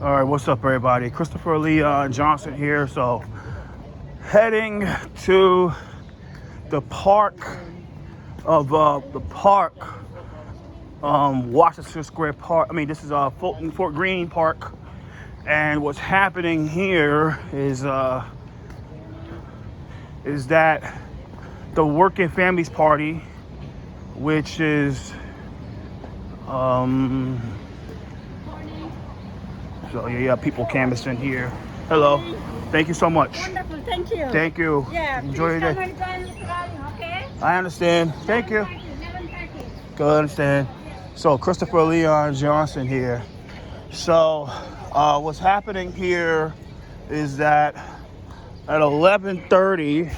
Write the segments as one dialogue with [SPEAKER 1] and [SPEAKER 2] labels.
[SPEAKER 1] All right, what's up, everybody? Christopher Leon Johnson here. So, heading to the park of Washington Square Park. I mean, this is Fort Greene Park, and what's happening here is that the Working Families Party, which is so yeah, you have people canvassing here. Hello. Thank you so much.
[SPEAKER 2] Wonderful, thank you.
[SPEAKER 1] Thank you.
[SPEAKER 2] Yeah,
[SPEAKER 1] Enjoy your day.
[SPEAKER 2] come and join this rally, okay?
[SPEAKER 1] I understand. Thank you.
[SPEAKER 2] 11:30.
[SPEAKER 1] Good, understand. So Christopher Leon Johnson here. So what's happening here is that at 11:30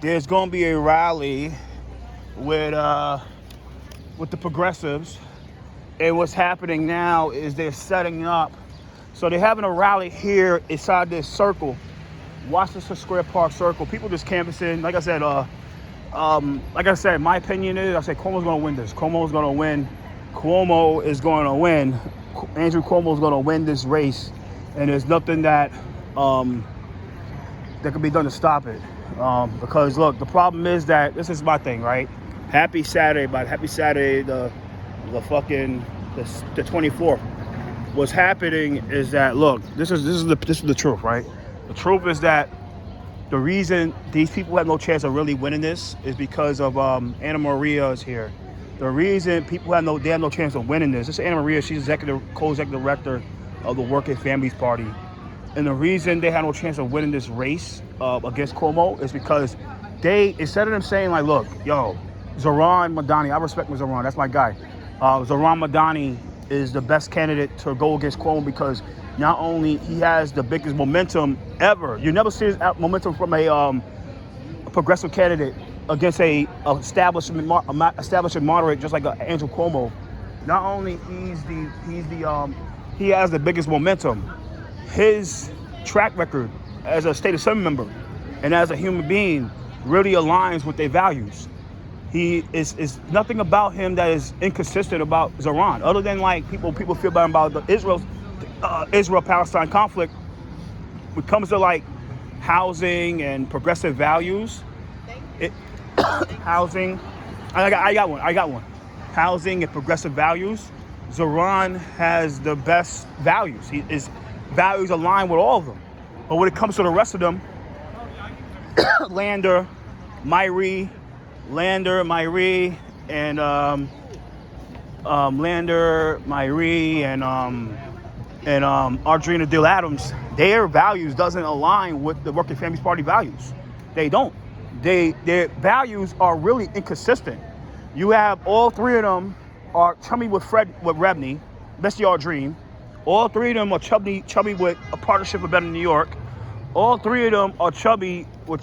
[SPEAKER 1] there's going to be a rally with the progressives, and what's happening now is they're setting up. So they're having a rally here inside this circle, Washington Square Park circle. People just canvassing. Like I said, my opinion is, I say Cuomo's going to win this. Cuomo is going to win. Andrew Cuomo is going to win this race, and there's nothing that can be done to stop it. Because look, the problem is that this is my thing, right? Happy Saturday, but happy Saturday, the 24th. What's happening is that, look, this is the truth, right? The truth is that the reason these people have no chance of really winning this is because of Anna Maria is here. The reason people have no chance of winning this is Anna Maria. She's co-executive director of the Working Families Party, and the reason they have no chance of winning this race against Cuomo is because they, instead of them saying like, look, yo, Zohran Mamdani, I respect Zohran, that's my guy. Zohran Mamdani is the best candidate to go against Cuomo because not only he has the biggest momentum ever. You never see momentum from a progressive candidate against a establishment moderate just like Andrew Cuomo. Not only he has the biggest momentum. His track record as a state assembly member and as a human being really aligns with their values. He is nothing about him that is inconsistent about Zohran, other than like people feel bad about the Israel-Palestine conflict. When it comes to like housing and progressive values, housing, I got one. Housing and progressive values. Zohran has the best values. His values align with all of them. But when it comes to the rest of them, Lander, Myrie, and Audrina Dill Adams, their values doesn't align with the Working Families Party values. They don't. Their values are really inconsistent. You have all three of them are chummy with Rebney, Bessie Audrine. All three of them are chubby with a partnership with Better New York. All three of them are chummy with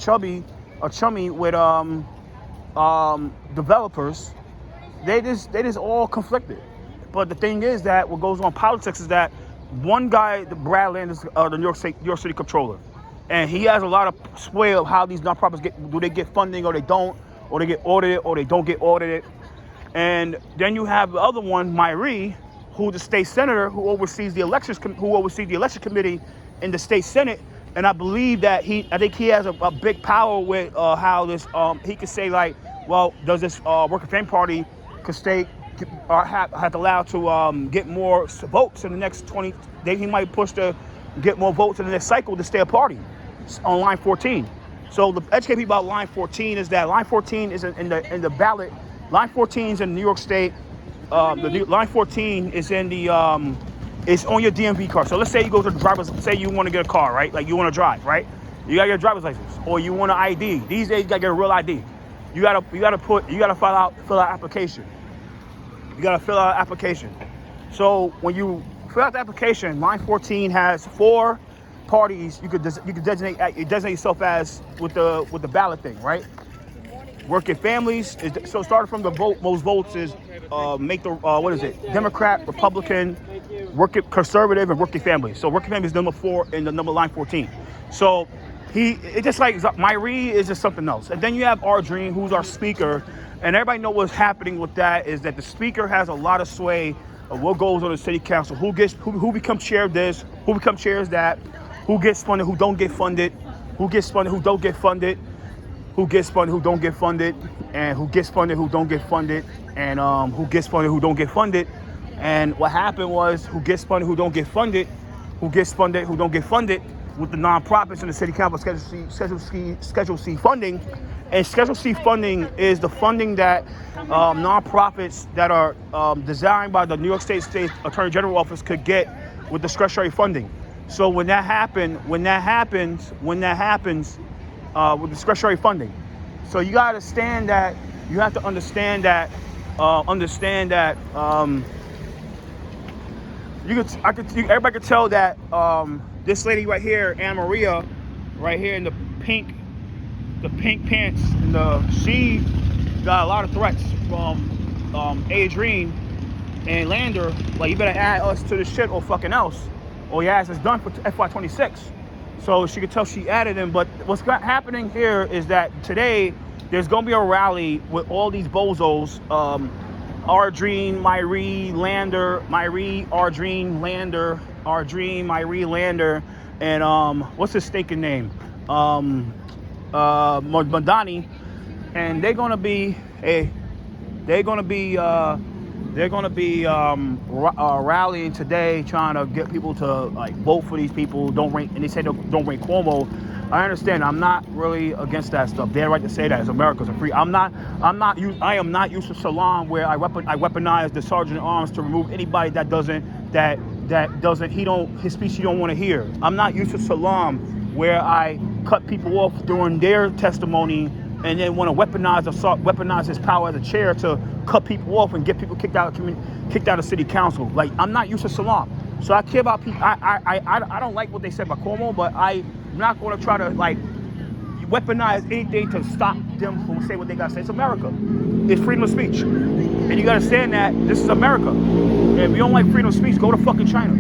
[SPEAKER 1] developers. They just all conflicted. But the thing is that what goes on in politics is that one guy, Brad Land, is the New York City Comptroller, and he has a lot of sway of how these nonprofits get funding or they don't, or they get audited or they don't get audited. And then you have the other one, Myrie, who's the state senator who oversees the election committee in the state senate. And I believe that I think he has a big power with how this, he could say like, well, does this Working Family Party have to allow to get more votes in the next 20, he might push to get more votes in the next cycle to stay a party on line 14. So the educate people about line 14 is that line 14 is in the ballot. Line 14 is in New York State. Line 14 is in the, it's on your DMV card. So let's say you go to the driver's, say you want to get a car, right? Like you want to drive, right? You gotta get a driver's license, or you want an ID. These days you gotta get a real ID. You gotta fill out application. You gotta fill out an application. So when you fill out the application, line 14 has 4 parties you could designate yourself as with the ballot thing, right? Working Families so starting from the most votes is Democrat, Republican, Working Conservative, and Working Families. So Working Families is number 4 in the number line 14. So it's just like Myrie is just something else. And then you have Audrine, who's our speaker, and everybody know what's happening with that is that the speaker has a lot of sway of what goes on the city council, who becomes chair of this, who becomes chair of that, who gets funded, who don't get funded, who gets funded, who don't get funded, who gets funded, who don't get funded, and who gets funded, who don't get funded, and who gets funded, who don't get funded. And what happened was who gets funded, who don't get funded, who gets funded, who don't get funded with the nonprofits in the city council Schedule C funding. And Schedule C funding is the funding that nonprofits that are designed by the New York State Attorney General Office could get with discretionary funding. So when that happens with discretionary funding. So you got to understand that. You have to understand that. Everybody could tell that this lady right here, Anna Maria, right here in the pink pants, she got a lot of threats from Greene and Lander. Like, you better add us to this shit or fucking else, or your ass is done for FY26. So she could tell she added him. But what's happening here is that today there's gonna be a rally with all these bozos. Greene, Myrie, Lander, and what's his stinking name? Madani, and they're gonna be rallying today, trying to get people to like vote for these people. And they say don't rank Cuomo. I understand. I'm not really against that stuff. They're right to say that. As America's a free. I am not Yusuf Salaam, where I weaponize the sergeant at arms to remove anybody that doesn't his speech you don't want to hear. I'm not Yusuf Salaam, where I cut people off during their testimony and then want to weaponize his power as a chair to cut people off and get people kicked out of city council. Like, I'm not Yusuf Salaam. So I care about people. I don't like what they said about Cuomo, but I'm not going to try to like weaponize anything to stop them from saying what they got to say. It's America. It's freedom of speech. And you got to understand that this is America. And if you don't like freedom of speech, go to fucking China.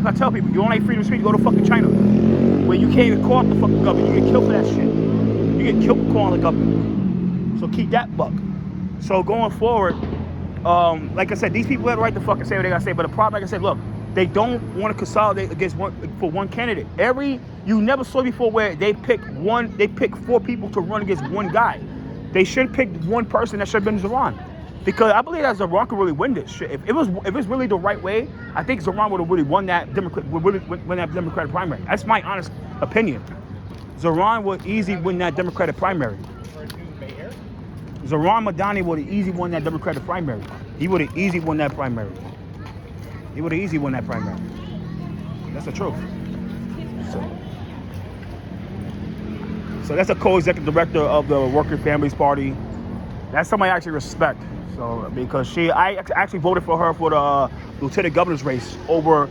[SPEAKER 1] I tell people, you don't like freedom of speech, go to fucking China. Where you can't even call out the fucking government. You get killed for that shit. You get killed for calling the government. So keep that buck. So going forward, like I said, these people have the right to fucking say what they got to say. But the problem, like I said, look, they don't want to consolidate against one candidate. You never saw before where they pick 4 people to run against one guy. They shouldn't pick one person. That should have been Zoran, because I believe that Zoran could really win this shit. If it's really the right way, I think Zoran would have really won that Democratic primary. That's my honest opinion. Zoran would easily win that Democratic primary. Zoran Madani would have easily won that Democratic primary. He would have easily won that primary. That's the truth. So that's a co-executive director of the Working Families Party. That's somebody I actually respect. So because I actually voted for her for the lieutenant governor's race over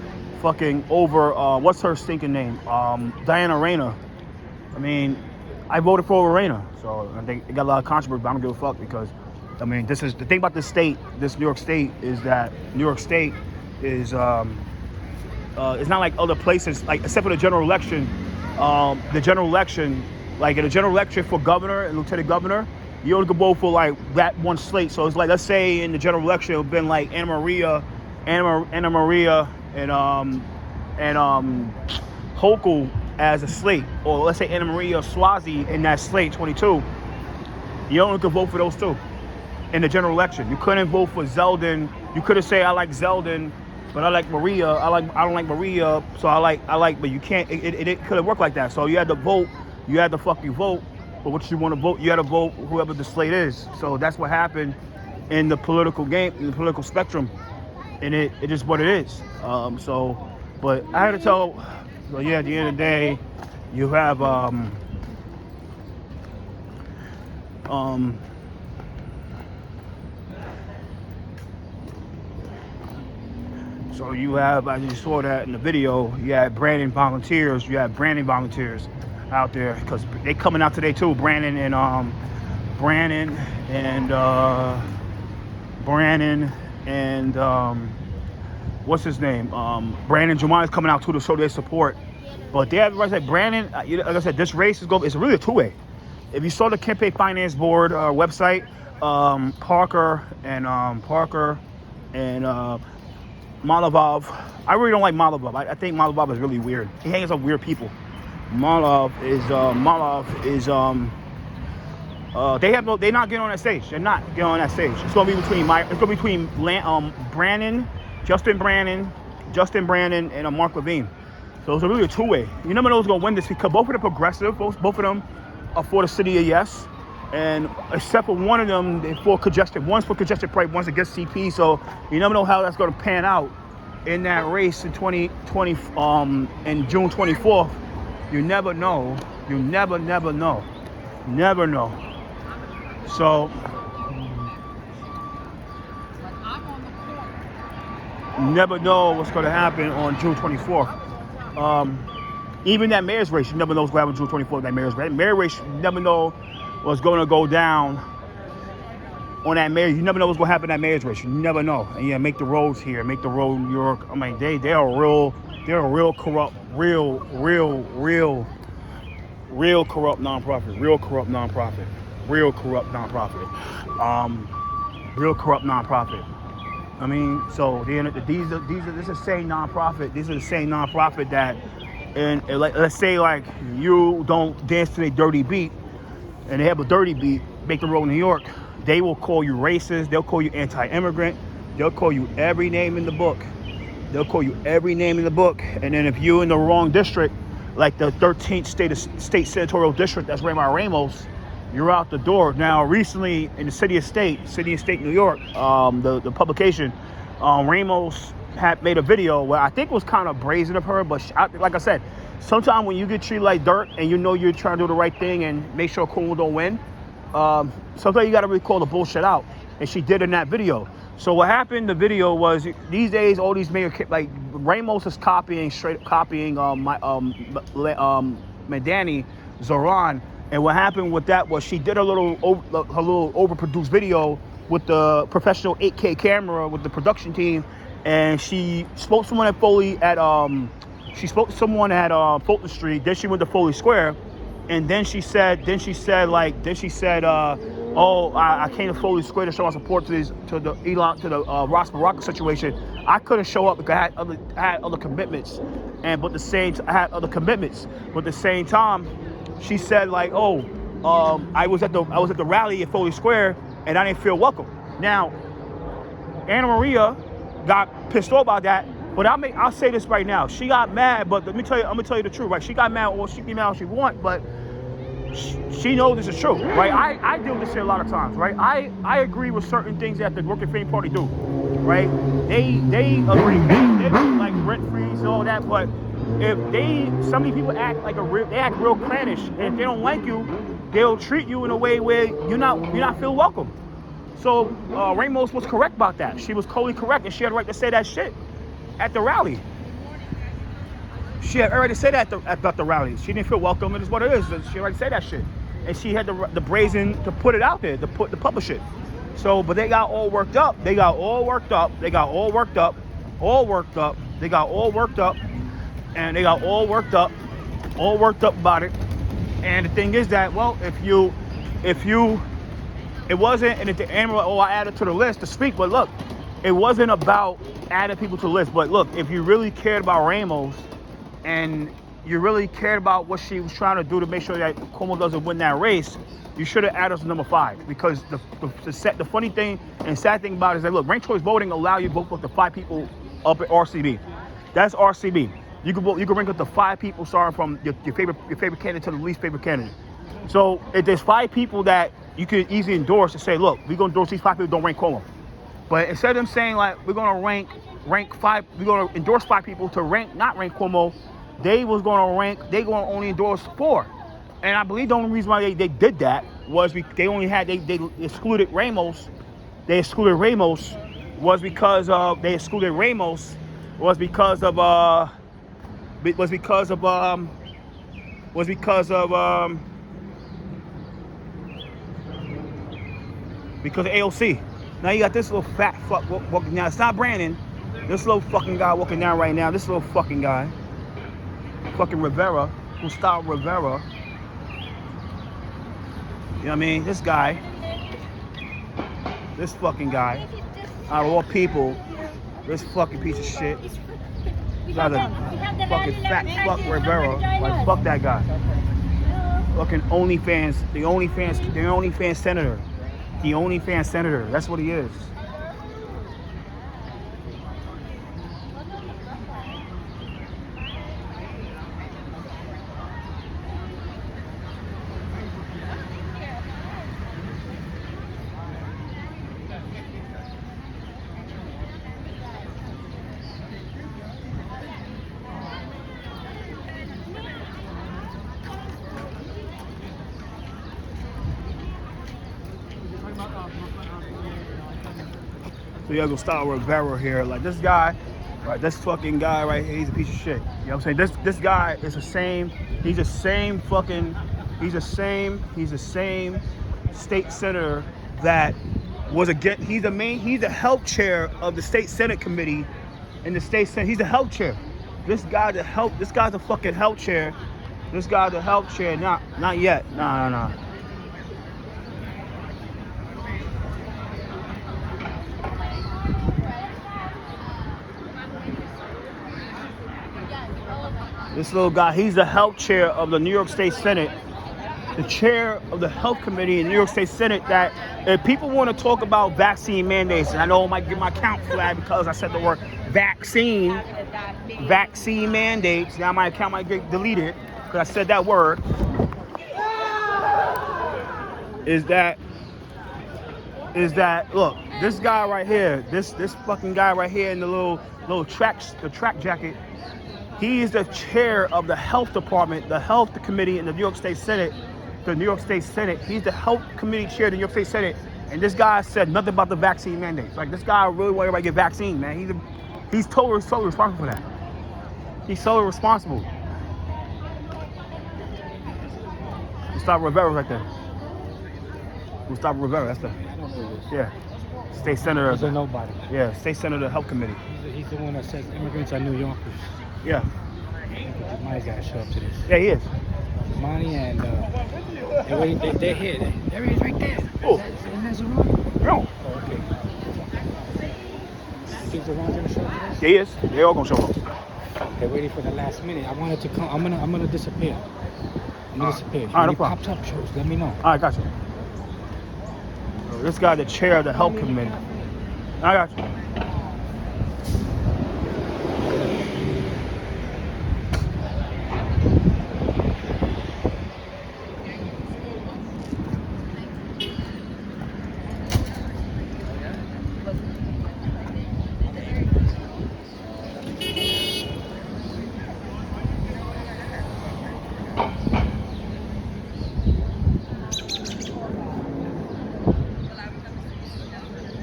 [SPEAKER 1] what's her stinking name? Diana Reyna. I mean, I voted for Reyna. So I think it got a lot of controversy, but I don't give a fuck, because I mean, this is the thing about this New York State, is that New York State is it's not like other places, like except for the general election. Like in a general election for governor and lieutenant governor, you only can vote for like that one slate. So it's like, let's say in the general election it would have been like Anna Maria and Hochul as a slate, or let's say Anna Maria Swazi in that slate 22. You only could vote for those two in the general election. You couldn't vote for Zeldin. You couldn't say I like Zeldin, but I like Maria. I don't like Maria, so I like. But you can't. It couldn't work like that. So you had to vote. You had to fucking vote for what you want to vote. You had to vote whoever the slate is. So that's what happened in the political game, in the political spectrum, and it is what it is. But I had to tell. So yeah, at the end of the day, you have so you have, as you saw that in the video, you had branding volunteers out there, because they coming out today too. Brandon and what's his name? Brandon Juwan is coming out too to show their support. But they have the right to say, Brandon, like I said, this race it's really a two-way. If you saw the campaign finance board website, Parker and Malavov. I really don't like Malavov. I think Malavov is really weird. He hangs up weird people. Malavov is they're not getting on that stage. They're not getting on that stage. It's gonna be between Justin Brandon, and Mark Levine. So it's really a two-way. You never know who's gonna win this because both of them progressive. Both of them are for the city of yes. And except for one of them, they're for congested. One's for congested pride, one's against CP. So you never know how that's going to pan out in that race in 2020, in June 24th. You never know. You never know. Never know. So never know what's going to happen on June 24th. Even that mayor's race, you never know what's going to happen on June 24th. That mayor's race, you never know what's going to go down on that mayor. You never know what's going to happen in that mayor's race. You never know. And yeah, make the roads here, make the road in New York. I mean, they're a real corrupt, real corrupt nonprofit. Real corrupt nonprofit. I mean, so these are the same nonprofit. These are the same nonprofit that, and let's say like you don't dance to a dirty beat. And they have a dirty beat, make the road in New York, they will call you racist, they'll call you anti-immigrant, they'll call you every name in the book. And then if you're in the wrong district, like the 13th state senatorial district that's ran by Ramos, you're out the door. Now, recently in the City of State, New York, the publication, Ramos had made a video where I think was kind of brazen of her, but like I said, sometimes when you get treated like dirt and you know you're trying to do the right thing and make sure Cuomo don't win, sometimes you got to really call the bullshit out. And she did in that video. So what happened in the video was these days, all these mayor, like Ramos is copying Madani Zoran. And what happened with that was she did her little overproduced video with the professional 8K camera with the production team. And she spoke to someone at Fulton Street. Then she went to Foley Square, and then she said, I came to Foley Square to show my support to the Ross Baraka situation. I couldn't show up because I had other commitments, but at the same time, she said like, I was at the rally at Foley Square, and I didn't feel welcome. Now, Anna Maria got pissed off about that, but I'll say this right now. She got mad, but I'm gonna tell you the truth, right? She got mad, or she can be mad if she want, but she knows this is true, right? I deal with this shit a lot of times, right? I agree with certain things that the Working Family Party do, right? They agree, they like rent freeze and all that, but if some of these people act real clannish, and if they don't like you, they'll treat you in a way where you're not feel welcome. So Ramos was correct about that. She was totally correct, and she had the right to say that shit at the rally. She had already said that about the rally. She didn't feel welcome. It is what it is. She already said that shit, and she had the brazen to put it out there, to publish it. So, but they got all worked up. They got all worked up about it. And the thing is that, well, it wasn't, and at the end, I added to the list to speak, but look, it wasn't about adding people to the list. But look, if you really cared about Ramos and you really cared about what she was trying to do to make sure that Cuomo doesn't win that race, you should have added us to number 5. Because the funny thing and sad thing about it is that, look, ranked choice voting allow you to vote for the 5 people up at RCB. That's RCB. You can rank up the 5 people starting from your favorite candidate to the least favorite candidate. So if there's 5 people that you could easily endorse and say, look, we're gonna endorse these 5 people, don't rank Cuomo. But instead of them saying like we're gonna rank 5, we're gonna endorse 5 people to not rank Cuomo, they gonna only endorse 4. And I believe the only reason why they did that was they excluded Ramos. They excluded Ramos was because of AOC. Now you got this little fat fuck walking down. It's not Brandon. This little fucking guy walking down right now. This little fucking guy. Fucking Rivera. Gustavo Rivera. You know what I mean? This guy. This fucking guy. Out of all people. This fucking piece of shit.
[SPEAKER 2] We
[SPEAKER 1] Got
[SPEAKER 2] have
[SPEAKER 1] a
[SPEAKER 2] the
[SPEAKER 1] fucking
[SPEAKER 2] rally
[SPEAKER 1] fat
[SPEAKER 2] next
[SPEAKER 1] fuck
[SPEAKER 2] week.
[SPEAKER 1] Rivera.
[SPEAKER 2] Come and join
[SPEAKER 1] Like,
[SPEAKER 2] us.
[SPEAKER 1] fuck that guy.
[SPEAKER 2] Hello.
[SPEAKER 1] Fucking OnlyFans, the OnlyFans senator. The OnlyFans senator. That's what he is. So you gotta go start with Rivera here. Like this guy, right? This fucking guy right here, he's a piece of shit. You know what I'm saying? This guy is the same. He's the same fucking. He's the same state senator that was against. He's the health chair of the state senate committee in the state senate. He's the health chair. This guy's a fucking health chair. This guy's the health chair. Not yet. No. This little guy, he's the health chair of the New York State Senate, the chair of the health committee in New York State Senate. That if people want to talk about vaccine mandates, and I know I might get my account flagged because I said the word vaccine mandates. Now my account might get deleted because I said that word. Is that look? This guy right here, this fucking guy right here in the little track jacket. He is the chair of the health department, the health committee in the New York State Senate. The New York State Senate. He's the health committee chair of the New York State Senate. And this guy said nothing about the vaccine mandates. Like this guy really want everybody to get vaccine, man. He's totally responsible for that. He's solely responsible. We'll stop Rivera right there. We'll stop Rivera. That's the state senator.
[SPEAKER 3] He's a nobody.
[SPEAKER 1] Yeah, state senator of the health committee.
[SPEAKER 3] He's the one that says immigrants are New Yorkers.
[SPEAKER 1] Yeah.
[SPEAKER 3] Money's got to show up to this.
[SPEAKER 1] Yeah, he is.
[SPEAKER 3] Money and they're here. There he is right there.
[SPEAKER 1] Oh.
[SPEAKER 3] Isn't that Zeron?
[SPEAKER 1] No.
[SPEAKER 3] Oh, okay. You think Zeron's gonna show up to this?
[SPEAKER 1] Yeah, he is. They all gonna show up.
[SPEAKER 3] They're waiting for the last minute. I wanted to come. I'm gonna disappear. I'm gonna disappear. If
[SPEAKER 1] all right, no
[SPEAKER 3] any
[SPEAKER 1] problem.
[SPEAKER 3] pops up shows, let me know.
[SPEAKER 1] All right, got you. This guy, the chair of the health committee. I got you.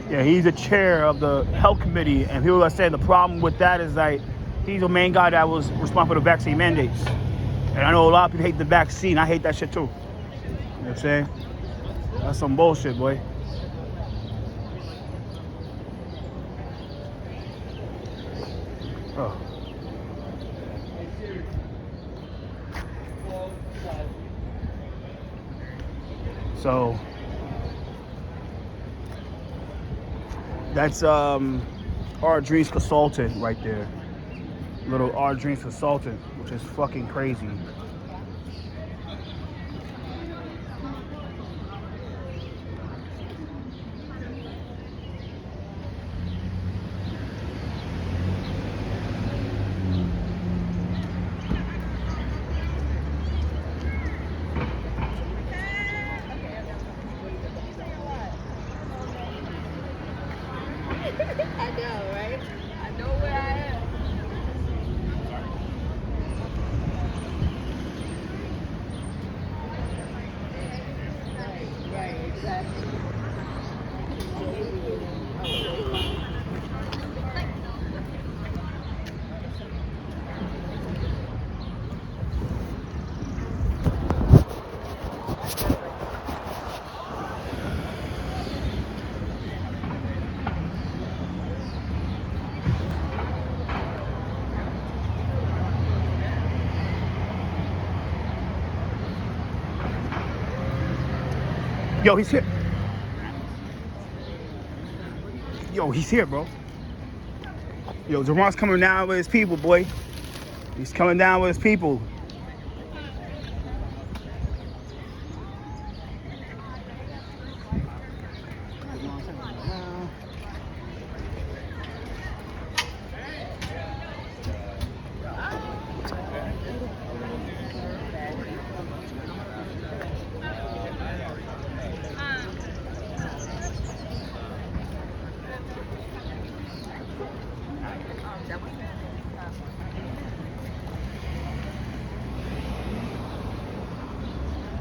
[SPEAKER 1] Yeah, he's the chair of the health committee, and people are saying the problem with that is like he's the main guy that was responsible for the vaccine mandates. And I know a lot of people hate the vaccine. I hate that shit too. You know what I'm saying? That's some bullshit, boy. Oh. So that's our Dreams consultant right there. Little our Dreams consultant, which is fucking crazy.
[SPEAKER 2] I know, right? I know where I am. Right, exactly.
[SPEAKER 1] Yo, he's here. Yo, he's here, bro. Yo, Jerron's coming down with his people, boy. He's coming down with his people.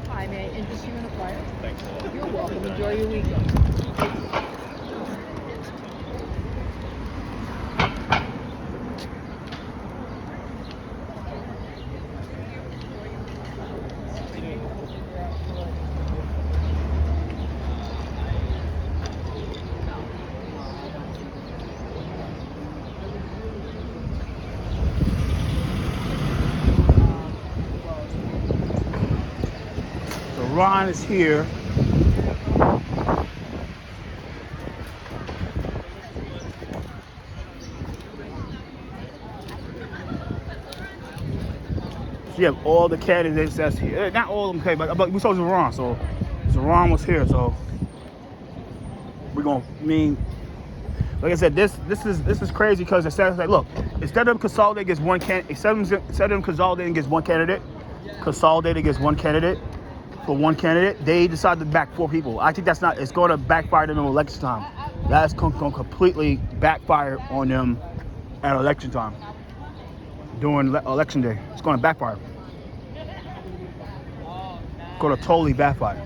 [SPEAKER 2] Hi, may I interest you in a flyer? Thanks. You're welcome. Enjoy your weekend.
[SPEAKER 1] So Ron is here. So you have all the candidates that's here. Not all of them, okay, but we saw Ron, so Ron was here, so we're gonna like I said, this is crazy because instead of look, instead of consolidating against one candidate for one candidate, they decided to back 4 people. I think it's going to backfire them in election time. That's going to completely backfire on them at election time. During election day, it's going to backfire. It's going to totally backfire.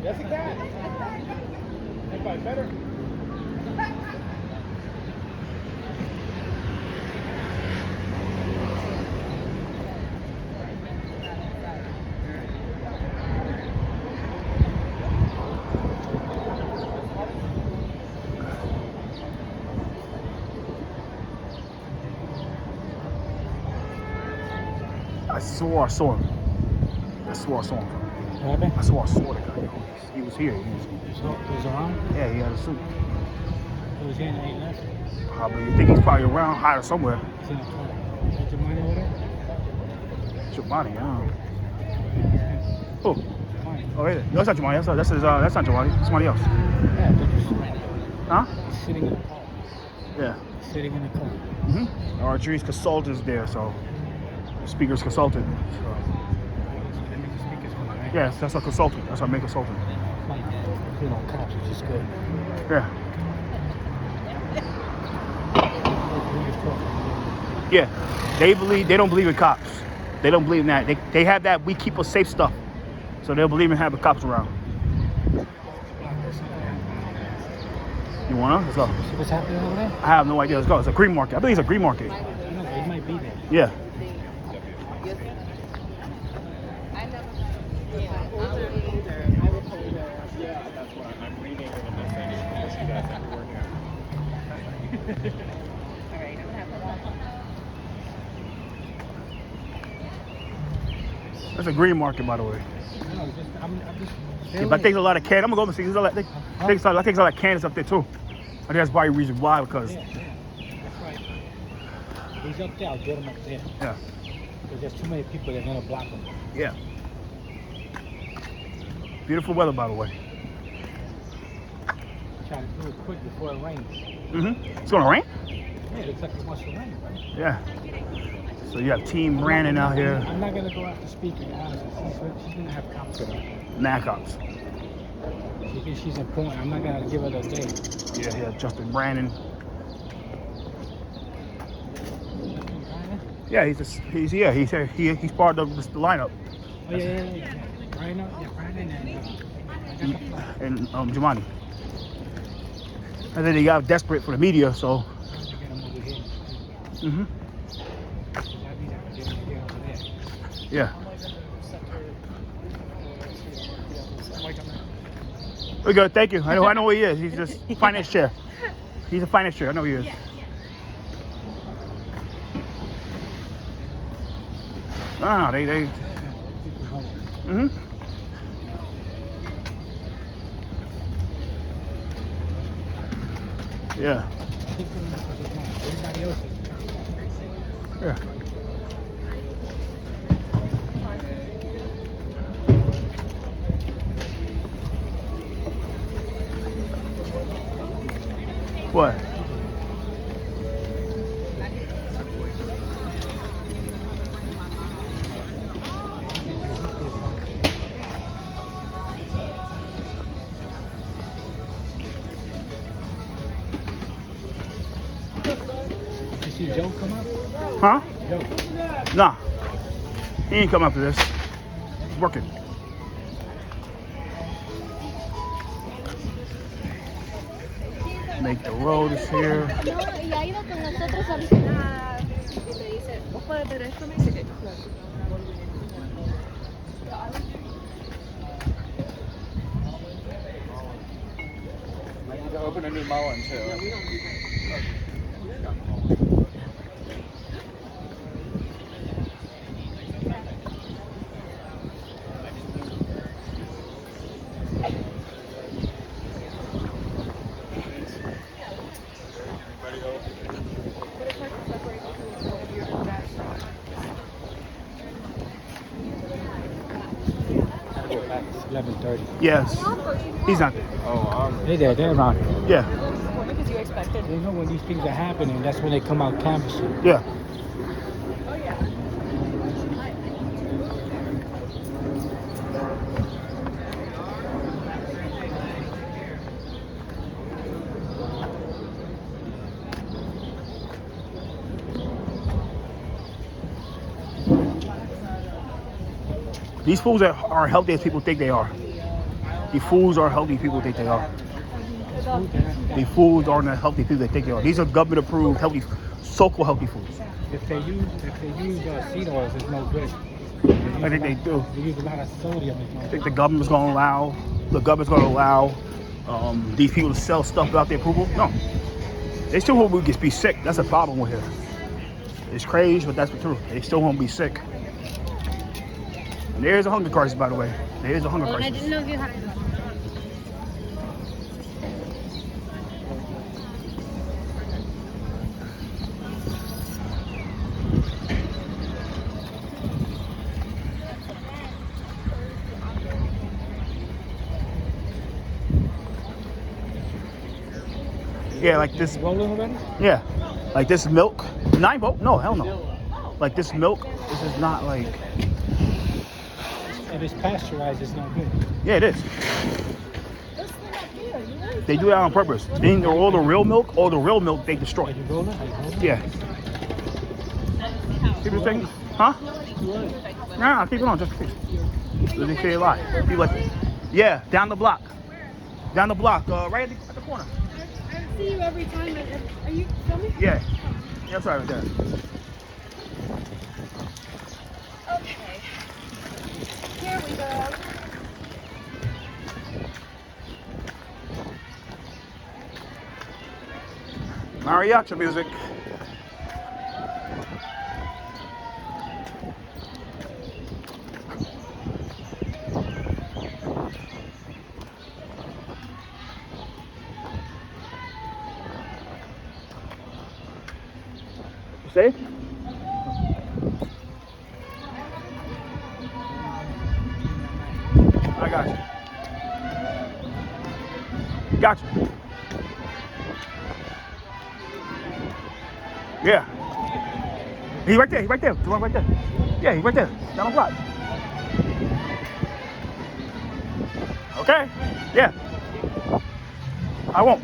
[SPEAKER 3] Yes, it can. Everybody better.
[SPEAKER 1] I swore I saw him. I swore I saw him.
[SPEAKER 3] What happened?
[SPEAKER 1] I swore I saw the guy. He was here.
[SPEAKER 3] So, he was around?
[SPEAKER 1] Yeah, he had a suit.
[SPEAKER 3] He was here and 8 left.
[SPEAKER 1] Probably. You think he's probably around, hiding somewhere.
[SPEAKER 3] He's in the car. Is that your money over there?
[SPEAKER 1] Giovanni, yeah. Oh,
[SPEAKER 3] Money.
[SPEAKER 1] oh yeah. No, that's not Giovanni. That's not Giovanni. It's somebody else.
[SPEAKER 3] Yeah, but you're sitting.
[SPEAKER 1] Huh?
[SPEAKER 3] He's sitting in the car.
[SPEAKER 1] Yeah.
[SPEAKER 3] Sitting in the car.
[SPEAKER 1] Mm-hmm. Our Drees consultant's there, so the speaker's consultant. So.
[SPEAKER 3] That means the speaker's coming, right?
[SPEAKER 1] Yes, that's our consultant. That's our main consultant.
[SPEAKER 3] You know, cops, which is good.
[SPEAKER 1] Yeah. Yeah. They don't believe in cops. They don't believe in that. They have that we keep us safe stuff. So they'll believe in having cops around. You wanna? Let's go.
[SPEAKER 3] See what's happening over there?
[SPEAKER 1] I have no idea. Let's go. It's a green market. I believe it's a green market.
[SPEAKER 3] No, but it might be there.
[SPEAKER 1] Yeah. That's a green market, by the way.
[SPEAKER 3] No, I'm just
[SPEAKER 1] Yeah, but I think there's a lot of cans. I'm gonna go and see. There's a lot. I think there's a lot of cans up there too. I think that's probably the reason why, because
[SPEAKER 3] Yeah, that's right. He's up there. I'll get him up there.
[SPEAKER 1] yeah,
[SPEAKER 3] Because there's too many people that are gonna block him.
[SPEAKER 1] yeah. Beautiful weather, by the way.
[SPEAKER 3] Try to do it quick before it rains.
[SPEAKER 1] It's gonna rain.
[SPEAKER 3] Yeah, it looks like it wants to rain.
[SPEAKER 1] Yeah. So you have Team Brandon out here.
[SPEAKER 3] I'm not gonna go after speaker. Honestly, she's gonna have cops with her.
[SPEAKER 1] Mad cops.
[SPEAKER 3] She thinks she's important. I'm not gonna give her the day.
[SPEAKER 1] Yeah, Justin Brandon. Yeah, he's part of the lineup.
[SPEAKER 3] Oh yeah. Brian,
[SPEAKER 1] And Jumani. And then he got desperate for the media, so. Mhm. Yeah. We're good, thank you. I know who he is. He's just finance chair. He's a finance chair. I know who he is. Ah, they. Mhm. Yeah. Yeah. What?
[SPEAKER 3] You see Joe come up?
[SPEAKER 1] Huh?
[SPEAKER 3] Joe.
[SPEAKER 1] Nah. He ain't come after this. He's working. Make the road is here.
[SPEAKER 4] No, y ha ido con nosotros a visitar y le dice, ¿vos puedes ver esto? Me dice que
[SPEAKER 5] I need to open a new Mullen too.
[SPEAKER 3] Go back. It's 11:30.
[SPEAKER 1] Yes. He's not there.
[SPEAKER 5] Oh,
[SPEAKER 3] They're around here.
[SPEAKER 1] Yeah.
[SPEAKER 4] because you expected.
[SPEAKER 3] They know when these things are happening. That's when they come out canvassing.
[SPEAKER 1] Yeah. These fools are healthy as people think they are. These fools are healthy people think they are. These fools aren't as healthy people they think they are. These are government approved healthy, so-called healthy foods.
[SPEAKER 3] If they use seed oils, it's no good.
[SPEAKER 1] I think they do.
[SPEAKER 3] They use a lot of sodium. It's no
[SPEAKER 1] I
[SPEAKER 3] good.
[SPEAKER 1] think the government's going to allow these people to sell stuff without their approval. No. They still want to be sick. That's a problem with here. It's crazy, but that's the truth. They still want to be sick. And there's a hunger crisis, by the way. There's a hunger
[SPEAKER 4] I
[SPEAKER 1] crisis.
[SPEAKER 4] didn't know you had.
[SPEAKER 1] Yeah, like this.
[SPEAKER 3] Rolling already?
[SPEAKER 1] Yeah, like this milk. 9 volt? No, hell no. Like this milk. This is not like.
[SPEAKER 3] If it's pasteurized, it's no good.
[SPEAKER 1] Yeah, it is. They do that on purpose. Then all the real milk, they destroy.
[SPEAKER 3] Are you rolling? Are you rolling?
[SPEAKER 1] Yeah. Keep the thing, huh? Nah, keep it on just in case. Let me say a lie. Be like, yeah, down the block, right at the corner.
[SPEAKER 4] I see you every time. Are you filming?
[SPEAKER 1] Yeah, that's right there.
[SPEAKER 4] Okay. Here we go.
[SPEAKER 1] Mariachi music. See? I got you. Got you. Yeah. He's right there. The one right there. Yeah, he's right there. Down the block. Okay. Yeah. I won't.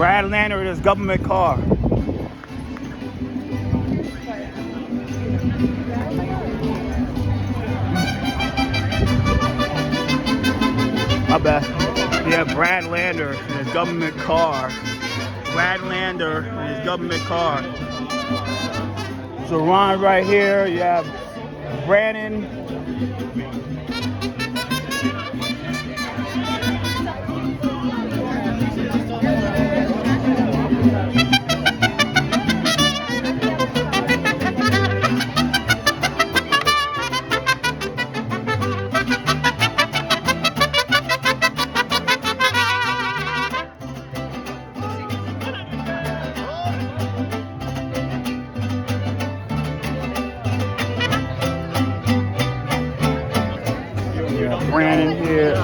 [SPEAKER 1] Brad Lander in his government car. My bad. Yeah, Brad Lander in his government car. Brad Lander in his government car. So Ron right here. You have Brandon. Brandon here.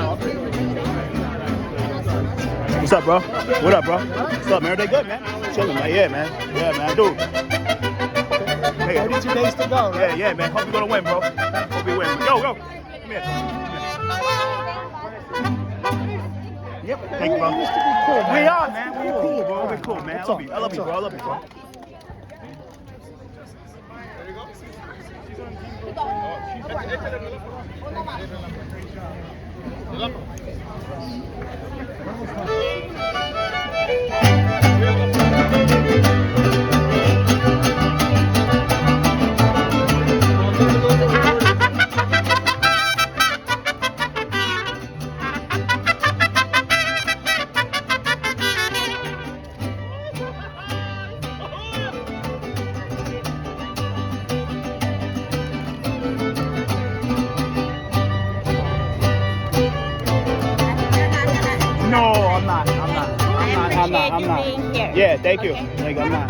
[SPEAKER 1] What's up, bro? What up, bro? What's up, man? They good, man. Chilling, man. Yeah, man. Yeah, man. Dude. Hey,
[SPEAKER 5] 32 days to go, right?
[SPEAKER 1] yeah, man. Hope you're gonna win, bro. Hope you win. Yo. Come here. Yep. Thank you, bro.
[SPEAKER 5] We used to be cool, man.
[SPEAKER 1] We are, man. We cool, bro. We cool, man. I love you. I love you, bro. I love you, bro. No, I'm not. I'm not.
[SPEAKER 4] Being here.
[SPEAKER 1] Yeah, thank you.
[SPEAKER 4] Okay.
[SPEAKER 1] Like, I'm not.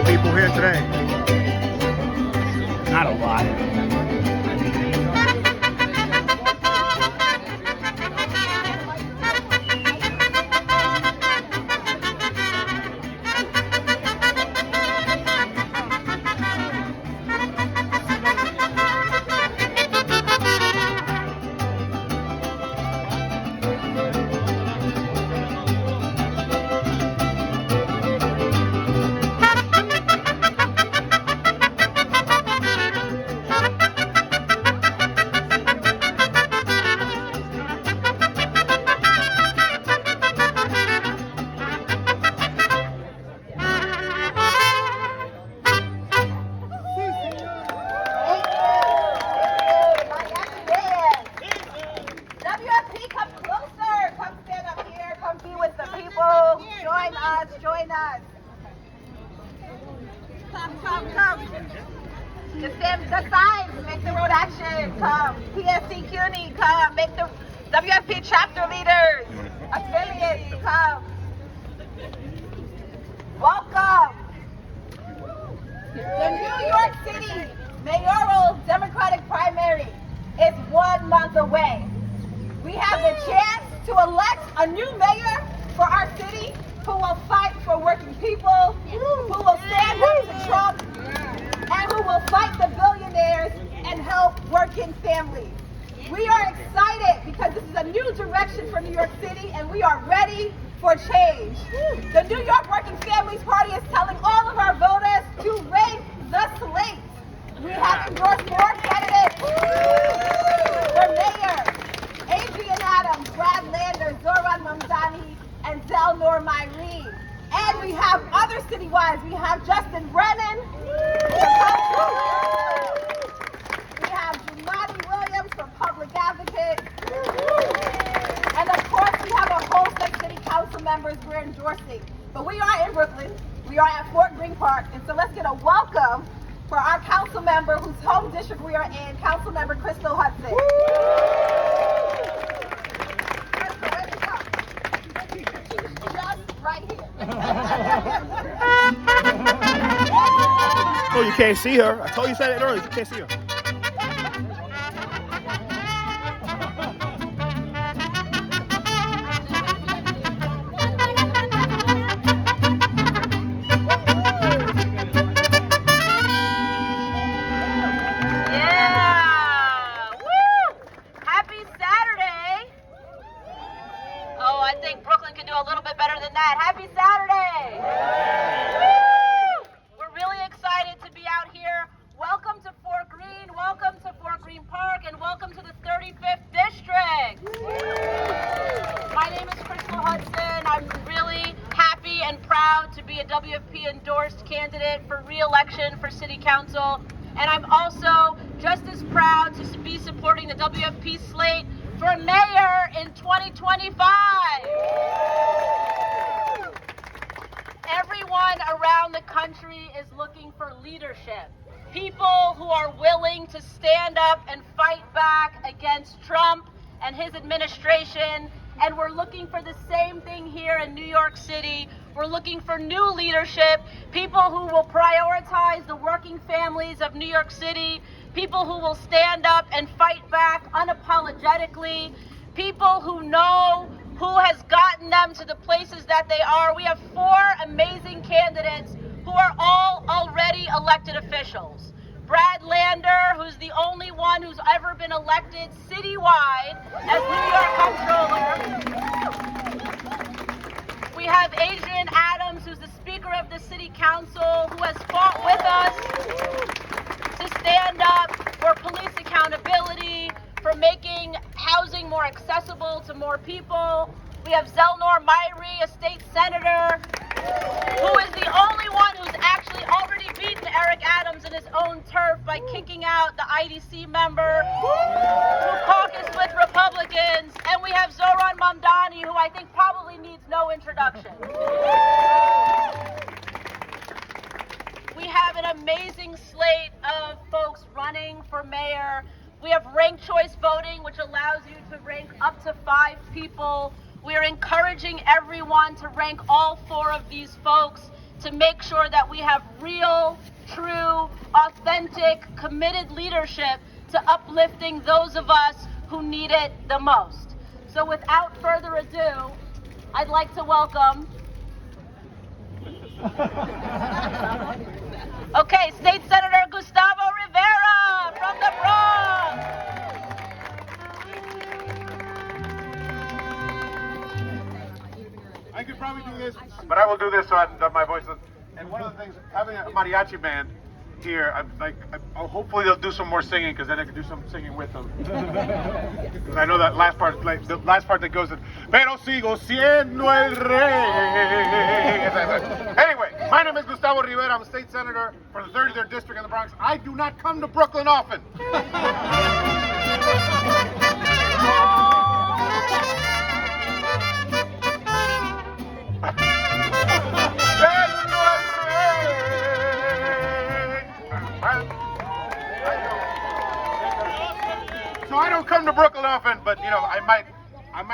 [SPEAKER 1] People here today. Not a lot.
[SPEAKER 6] Nywfp, come closer. Come stand up here. Come be with the people. Join us. Join us. Come. The signs. Make the road action. Come. PSC CUNY. Come. Make the Nywfp chapter leaders. Affiliates. Come. Welcome. The New York City mayoral Democratic primary is 1 month away. We have the chance to elect a new mayor for our city who will fight for working people, who will stand up to Trump, and who will fight the billionaires and help working families. We are excited because this is a new direction for New York City and we are ready for change. The New York Working Families Party is telling all of our voters to raise the slate. We have endorsed more candidates for mayor. Adrian Adams, Brad Lander, Zoran Mamdani, and Zelnor Myrene. And we have other citywide. We have Justin Brennan. We have Jumani Williams from Public council member whose home district we are in, Council Member Crystal Hudson. Just right here.
[SPEAKER 1] Oh, you can't see her. I told you said it earlier. You can't see her.
[SPEAKER 6] Yeah! Woo! Happy Saturday! Oh, I think Brooklyn can do a little bit better than that. Happy Saturday! Woo! We're really excited to be out here. Welcome to Fort Greene, welcome to Fort Greene Park, and welcome to the 35th District. My name is Crystal Hudson. I'm really happy and proud to be a WFP endorsed candidate for re-election for City Council. And I'm also just as proud to be supporting the WFP slate for mayor in 2025. Everyone around the country is looking for leadership. People who are willing to stand up and fight back against Trump and his administration. And we're looking for the same thing here in New York City. We're looking for new leadership, people who will prioritize the working families of New York City, people who will stand up and fight back unapologetically, people who know who has gotten them to the places that they are. We have 4 amazing candidates who are all already elected officials. Brad Lander, who's the only one who's ever been elected citywide as New York Comptroller. We have Adrian Adams, who's the Speaker of the City Council, who has fought with us to stand up for police accountability, for making housing more accessible to more people. We have Zelnor Myrie, a state senator, who is the only one who's actually already beaten Eric Adams in his own turf by kicking out the IDC member who caucused with Republicans. And we have Zoran Mamdani, who I think probably needs no introduction. We have an amazing slate of folks running for mayor. We have ranked choice voting, which allows you to rank up to 5 people. We are encouraging everyone to rank all 4 of these folks to make sure that we have real, true, authentic, committed leadership to uplifting those of us who need it the most. So without further ado, I'd like to welcome State Senator Gustavo Rivera from the Bronx.
[SPEAKER 7] I could probably do this, but I will do this so I can my voice. And one of the things, having a mariachi band here, hopefully they'll do some more singing, because then I can do some singing with them. Because I know that last part, like the last part that goes, pero sigo siendo el rey. Anyway, my name is Gustavo Rivera. I'm a state senator for the 33rd district in the Bronx. I do not come to Brooklyn often. So I don't come to Brooklyn often, but you know, I might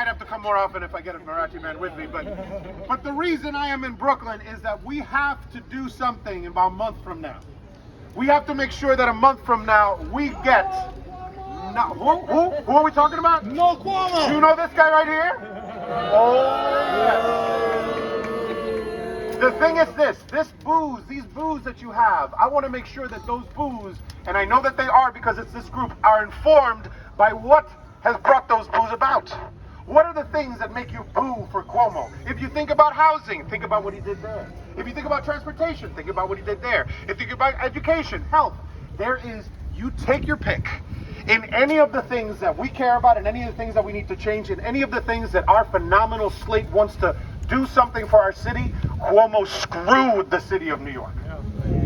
[SPEAKER 7] have to come more often if I get a mariachi band with me. But the reason I am in Brooklyn is that we have to do something about a month from now. We have to make sure that a month from now we get. Now, who are we talking about?
[SPEAKER 3] No Cuomo.
[SPEAKER 7] You know this guy right here? Oh yes. The thing is these boos that you have, I want to make sure that those boos, and I know that they are because it's this group, are informed by what has brought those boos about. What are the things that make you boo for Cuomo? If you think about housing, think about what he did there. If you think about transportation, think about what he did there. If you think about education, health, you take your pick. In any of the things that we care about, and any of the things that we need to change, and any of the things that our phenomenal slate wants to do something for our city, Cuomo screwed the city of New York.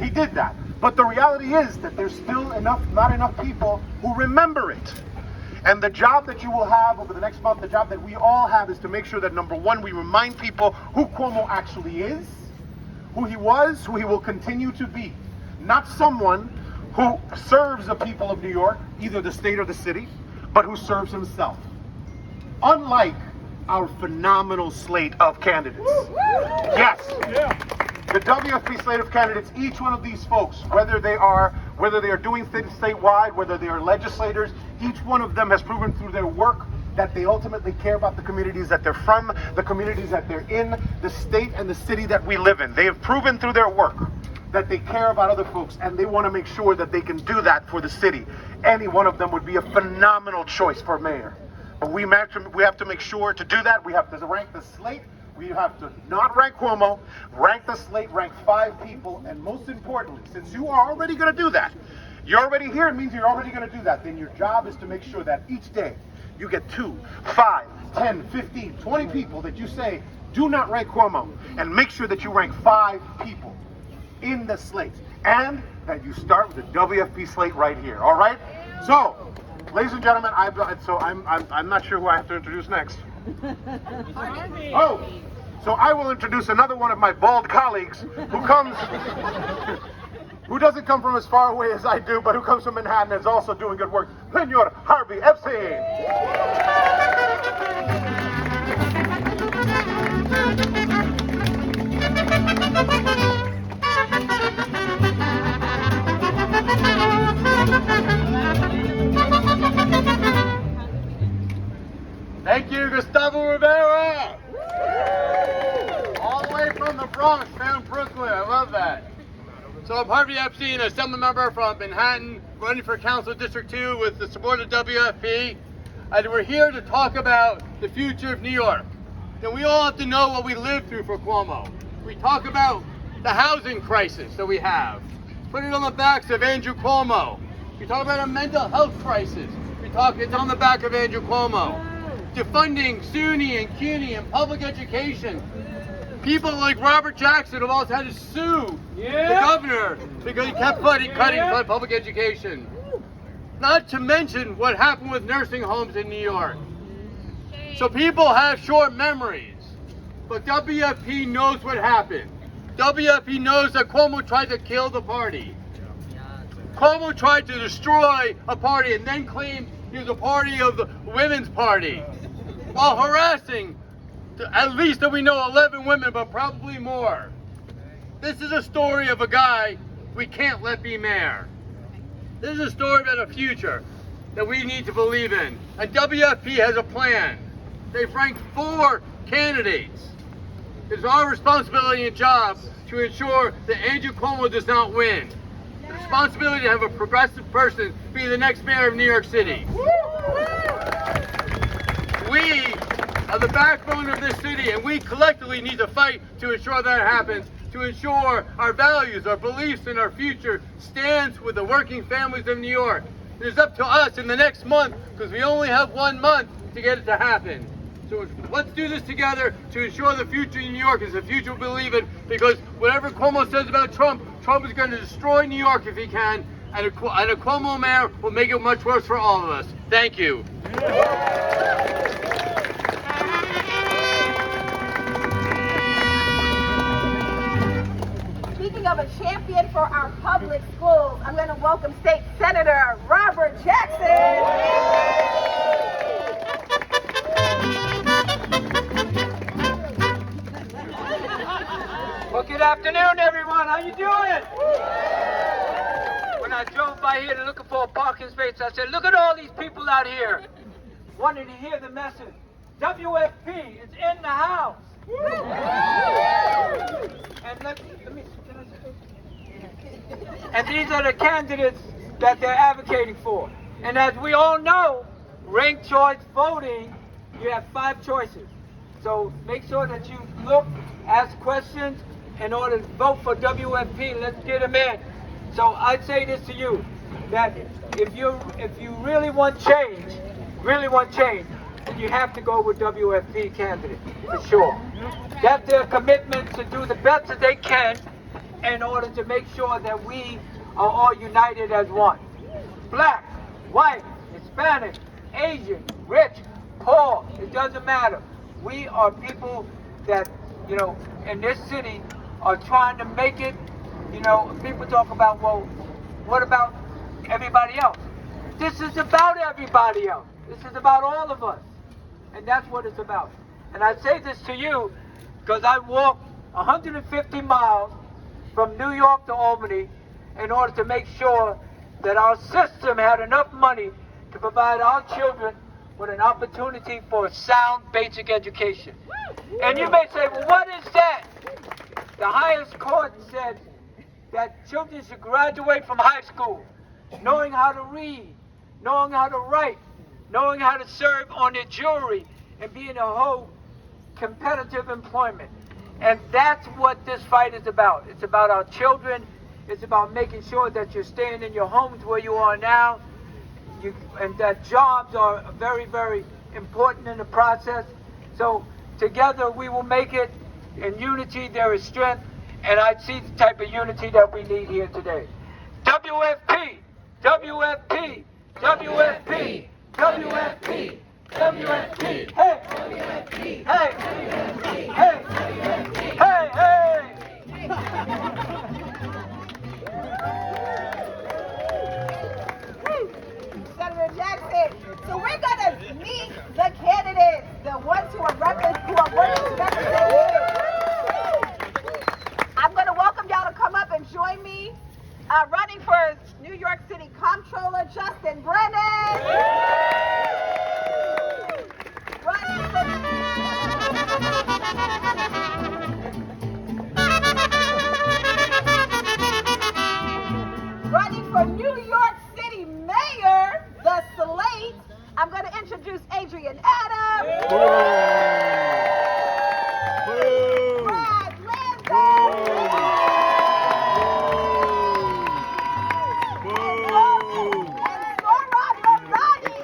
[SPEAKER 7] He did that. But the reality is that there's still not enough people who remember it. And the job that you will have over the next month, the job that we all have, is to make sure that, number one, we remind people who Cuomo actually is, who he was, who he will continue to be. Not someone who serves the people of New York, either the state or the city, but who serves himself. Unlike our phenomenal slate of candidates. Yes. The WFP slate of candidates, each one of these folks, whether they are doing things statewide, whether they are legislators, each one of them has proven through their work that they ultimately care about the communities that they're from, the communities that they're in, the state and the city that we live in. They have proven through their work that they care about other folks, and they want to make sure that they can do that for the city. Any one of them would be a phenomenal choice for mayor. But we have to make sure to do that. We have to rank the slate. We have to not rank Cuomo, rank the slate, rank 5 people, and most importantly, since you are already going to do that, you're already here, it means you're already going to do that, then your job is to make sure that each day you get 2, 5, 10, 15, 20 people that you say, do not rank Cuomo, and make sure that you rank 5 people in the slate, and that you start with the WFP slate right here, all right? So, ladies and gentlemen, I'm not sure who I have to introduce next. Oh, so I will introduce another one of my bald colleagues who doesn't come from as far away as I do, but who comes from Manhattan and is also doing good work. Senor Harvey Epstein.
[SPEAKER 5] Thank you, Gustavo Rivera! All the way from the Bronx, down Brooklyn. I love that. So I'm Harvey Epstein, a assembly member from Manhattan, running for Council District 2 with the support of WFP. And we're here to talk about the future of New York. And we all have to know what we lived through for Cuomo. We talk about the housing crisis that we have. Put it on the backs of Andrew Cuomo. We talk about a mental health crisis. It's on the back of Andrew Cuomo. Defunding SUNY and CUNY and public education. People like Robert Jackson have also had to sue the governor because he kept cutting public education. Not to mention what happened with nursing homes in New York. So people have short memories, but WFP knows what happened. WFP knows that Cuomo tried to kill the party. Cuomo tried to destroy a party and then claimed he was a party of the Women's Party, while harassing, at least that we know, 11 women, but probably more. This is a story of a guy we can't let be mayor. This is a story about a future that we need to believe in. And WFP has a plan. They've ranked 4 candidates. It's our responsibility and job to ensure that Andrew Cuomo does not win. The responsibility to have a progressive person be the next mayor of New York City. We are the backbone of this city, and we collectively need to fight to ensure that happens, to ensure our values, our beliefs, and our future stands with the working families of New York. It is up to us in the next month, because we only have 1 month to get it to happen. So let's do this together to ensure the future in New York is the future we believe in, because whatever Cuomo says about Trump, Trump is going to destroy New York if he can, and a Cuomo mayor will make it much worse for all of us. Thank you.
[SPEAKER 6] Speaking of a champion for our public schools, I'm going to welcome State Senator Robert Jackson.
[SPEAKER 8] Well, good afternoon, everyone. How you doing? When I drove by here to looking for a parking space, I said, look at all these people out here wanting to hear the message. WFP is in the house. And these are the candidates that they're advocating for. And as we all know, ranked choice voting, you have 5 choices. So make sure that you look, ask questions in order to vote for WFP. Let's get them in. So I'd say this to you, that if you really want change, then you have to go with WFP candidate, for sure. That's their commitment to do the best that they can in order to make sure that we are all united as one. Black, white, Hispanic, Asian, rich, poor, it doesn't matter. We are people that, in this city are trying to make it. People talk about, well, what about everybody else. This is about everybody else. This is about all of us. And that's what it's about. And I say this to you because I walked 150 miles from New York to Albany in order to make sure that our system had enough money to provide our children with an opportunity for a sound basic education. And you may say, well, what is that? The highest court said that children should graduate from high school knowing how to read, knowing how to write, knowing how to serve on a jury, and be in a whole competitive employment. And that's what this fight is about. It's about our children. It's about making sure that you're staying in your homes where you are now, and that jobs are very, very important in the process. So together we will make it. In unity there is strength, and I see the type of unity that we need here today. WFP, WFP, WFP, WFP, WFP, hey, WFP, hey, hey, hey, hey.
[SPEAKER 6] Senator Jackson. So we're gonna meet the candidates, the ones who are working to represent you. I'm gonna welcome y'all to come up and join me. Running for New York City Comptroller, Justin Brennan. Running for New York City Mayor, the slate, I'm going to introduce Adrian Adams. Brad Lansing. And Zoran Moradi.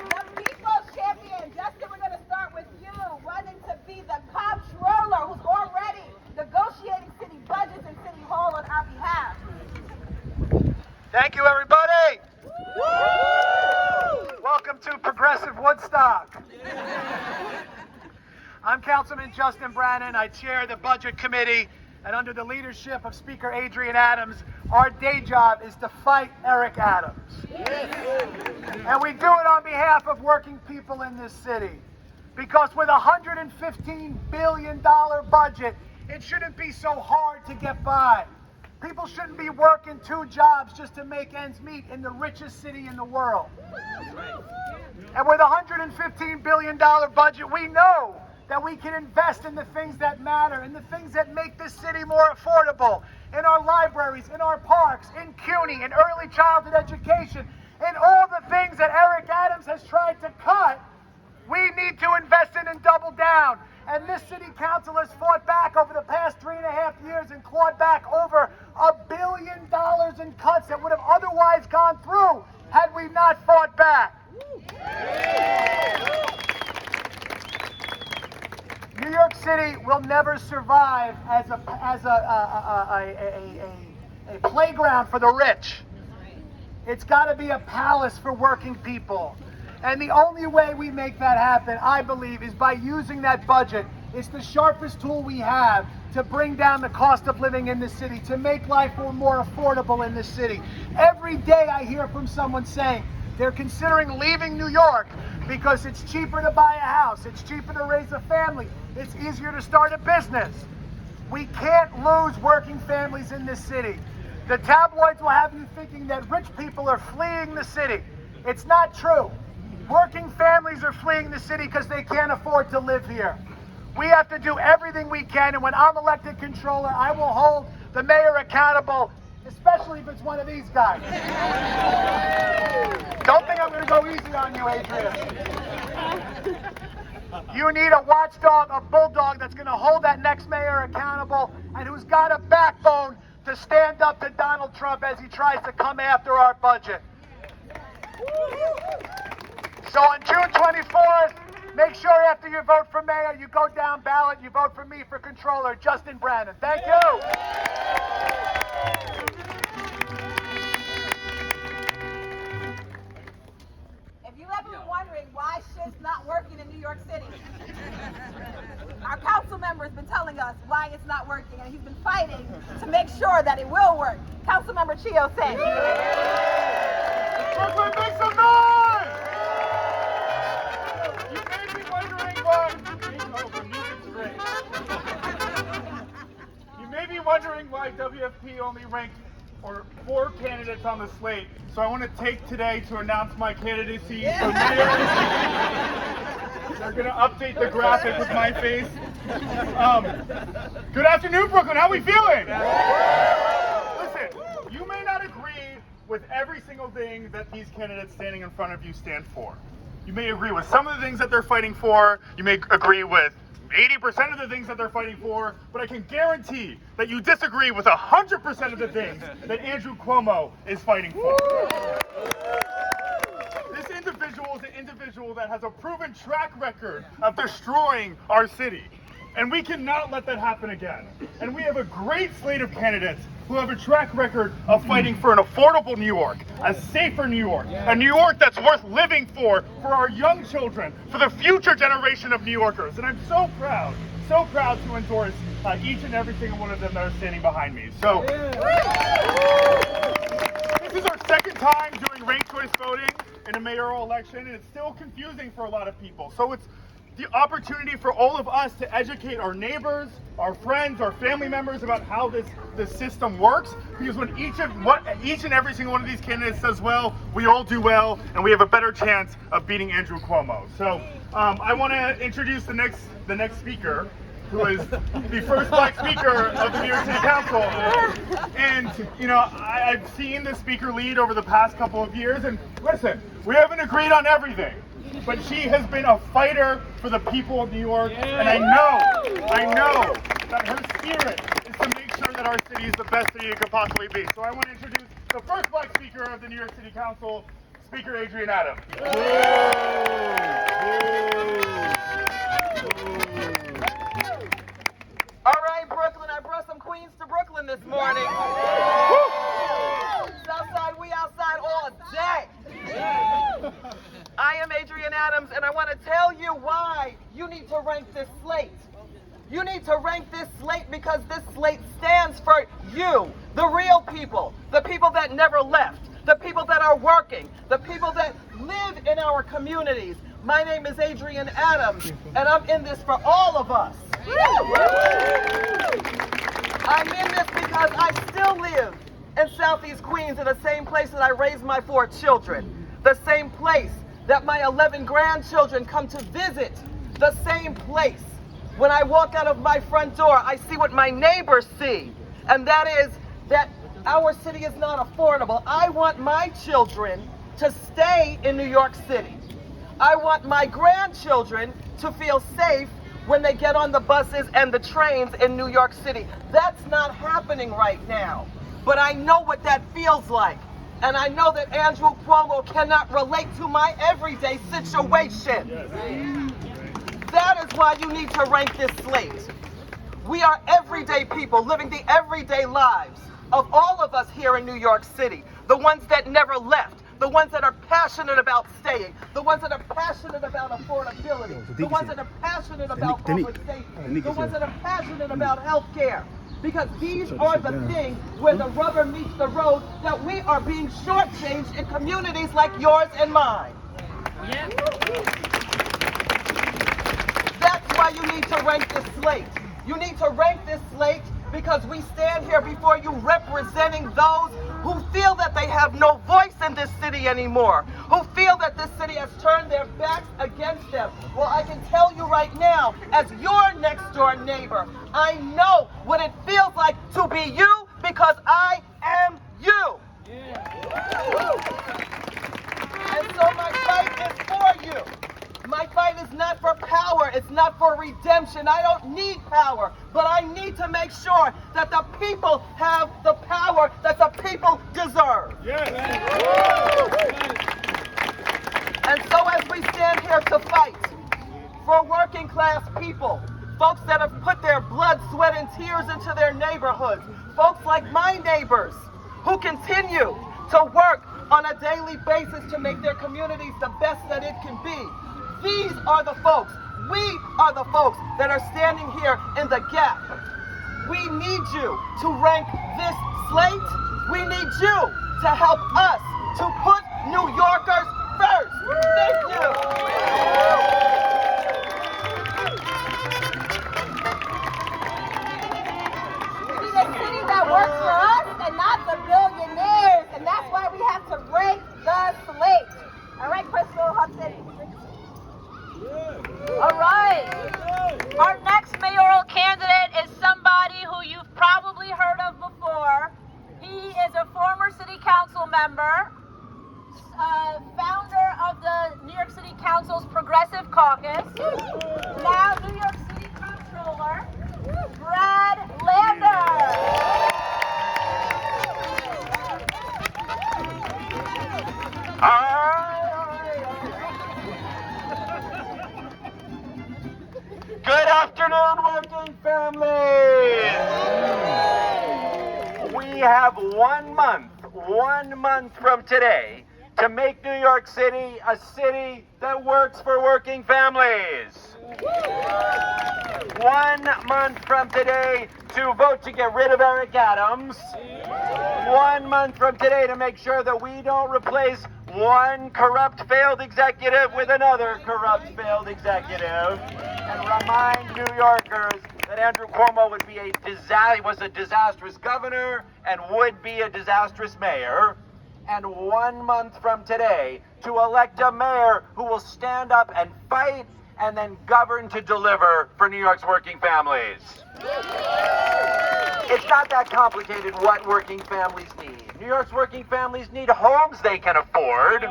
[SPEAKER 6] The people's champion. Justin, we're going to start with you, running to be the comptroller who's already negotiating city budgets and city hall on our behalf.
[SPEAKER 7] Thank you, everybody. Welcome to Progressive Woodstock. I'm Councilman Justin Brannan. I chair the Budget Committee, and under the leadership of Speaker Adrian Adams, our day job is to fight Eric Adams. And we do it on behalf of working people in this city. Because with a $115 billion budget, it shouldn't be so hard to get by. People shouldn't be working 2 jobs just to make ends meet in the richest city in the world. And with a $115 billion budget, we know that we can invest in the things that matter, in the things that make this city more affordable, in our libraries, in our parks, in CUNY, in early childhood education, in all the things that Eric Adams has tried to cut. We need to invest in and double down. And this city council has fought back over the past 3.5 years and clawed back over $1 billion in cuts that would have otherwise gone through had we not fought back. New York City will never survive as a playground for the rich. It's got to be a palace for working people. And the only way we make that happen, I believe, is by using that budget. It's the sharpest tool we have to bring down the cost of living in this city, to make life more affordable in this city. Every day I hear from someone saying they're considering leaving New York because it's cheaper to buy a house, it's cheaper to raise a family, it's easier to start a business. We can't lose working families in this city. The tabloids will have you thinking that rich people are fleeing the city. It's not true. Working families are fleeing the city because they can't afford to live here. We have to do everything we can, and when I'm elected controller, I will hold the mayor accountable, especially if it's one of these guys. Don't think I'm going to go easy on you, Adrian. You need a watchdog, a bulldog that's going to hold that next mayor accountable and who's got a backbone to stand up to Donald Trump as he tries to come after our budget. So on June 24th, make sure after you vote for mayor, you go down ballot, you vote for me for controller, Justin Brannan. Thank you.
[SPEAKER 6] If you ever were wondering why shit's not working in New York City, Our council member has been telling us why it's not working, and he's been fighting to make sure that it will work. Councilmember Chio says.
[SPEAKER 7] Brooklyn, make some noise! You may be wondering why. You may be wondering why WFP only ranked 4 candidates on the slate. So I want to take today to announce my candidacy for mayor. They're going to update the graphic with my face. Good afternoon, Brooklyn. How are we feeling? Listen, you may not agree with every single thing that these candidates standing in front of you stand for. You may agree with some of the things that they're fighting for. You may agree with 80% of the things that they're fighting for, but I can guarantee that you disagree with 100% of the things that Andrew Cuomo is fighting for. This individual is an individual that has a proven track record of destroying our city. And we cannot let that happen again. And we have a great slate of candidates who have a track record of fighting for an affordable New York, a safer New York, a New York that's worth living for our young children, for the future generation of New Yorkers. And I'm so proud to endorse each and every single one of them that are standing behind me. So, this is our second time doing ranked choice voting in a mayoral election, and it's still confusing for a lot of people. So it's the opportunity for all of us to educate our neighbors, our friends, our family members about how this system works. Because when each and every single one of these candidates does well, we all do well, and we have a better chance of beating Andrew Cuomo. So I want to introduce the next speaker, who is the first Black speaker of the New York City Council. And you know, I've seen the speaker lead over the past couple of years, and listen, we haven't agreed on everything. But she has been a fighter for the people of New York, and I know that her spirit is to make sure that our city is the best city it could possibly be. So I want to introduce the first Black speaker of the New York City Council, Speaker Adrienne Adams.
[SPEAKER 9] All right, Brooklyn, I brought some queens to Brooklyn this morning. Southside, we outside all day. I am Adrienne Adams, and I want to tell you why you need to rank this slate. You need to rank this slate because this slate stands for you, the real people, the people that never left, the people that are working, the people that live in our communities. My name is Adrienne Adams, and I'm in this for all of us. I'm in this because I still live in Southeast Queens, in the same place that I raised my 4 children, the same place that my 11 grandchildren come to visit, the same place. When I walk out of my front door, I see what my neighbors see, and that is that our city is not affordable. I want my children to stay in New York City. I want my grandchildren to feel safe when they get on the buses and the trains in New York City. That's not happening right now, but I know what that feels like. And I know that Andrew Cuomo cannot relate to my everyday situation. That is why you need to rank this slate. We are everyday people living the everyday lives of all of us here in New York City. The ones that never left, the ones that are passionate about staying, the ones that are passionate about affordability, the ones that are passionate about public safety, the ones that are passionate about health care. Because these are the things where the rubber meets the road that we are being shortchanged in communities like yours and mine. That's why you need to rank this slate. You need to rank this slate because we stand here before you representing those who feel that they have no voice in this city anymore, who feel that this city has turned their backs against them. Well, I can tell you right now, as your next door neighbor, I know what it feels like to be you because I am you. And so my fight is for you. My fight is not for power, it's not for redemption. I don't need power, but I need to make sure that the people have the power that the people deserve. And so as we stand here to fight for working class people, folks that have put their blood, sweat, and tears into their neighborhoods, folks like my neighbors who continue to work on a daily basis to make their communities the best that it can be. These are the folks We are the folks that are standing here in the gap. We need you to rank this slate. We need you to help us to put New Yorkers first. Thank you.
[SPEAKER 6] We need a city that works for us and not the billionaires. And that's why we have to break the slate. All right, Crystal Hudson.
[SPEAKER 10] All right. Our next mayoral candidate is somebody who you've probably heard of before. He is a former city council member, founder of the New York City Council's Progressive Caucus, now New York City Comptroller, Brad Lander.
[SPEAKER 11] Good afternoon, working families! We have 1 month from today to make New York City a city that works for working families. 1 month from today to vote to get rid of Eric Adams. 1 month from today to make sure that we don't replace one corrupt failed executive with another corrupt failed executive, and remind New Yorkers that Andrew Cuomo was a disastrous governor and would be a disastrous mayor. And 1 month from today to elect a mayor who will stand up and fight and then govern to deliver for New York's working families. It's not that complicated what working families need. New York's working families need homes they can afford.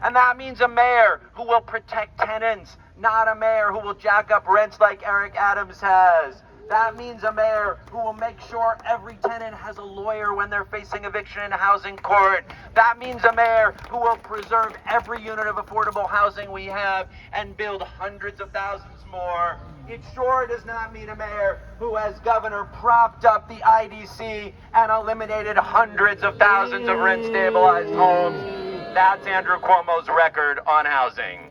[SPEAKER 11] And that means a mayor who will protect tenants, not a mayor who will jack up rents like Eric Adams has. That means a mayor who will make sure every tenant has a lawyer when they're facing eviction in housing court. That means a mayor who will preserve every unit of affordable housing we have and build hundreds of thousands more. It sure does not mean a mayor who, as governor, propped up the IDC and eliminated hundreds of thousands of rent-stabilized homes. That's Andrew Cuomo's record on housing.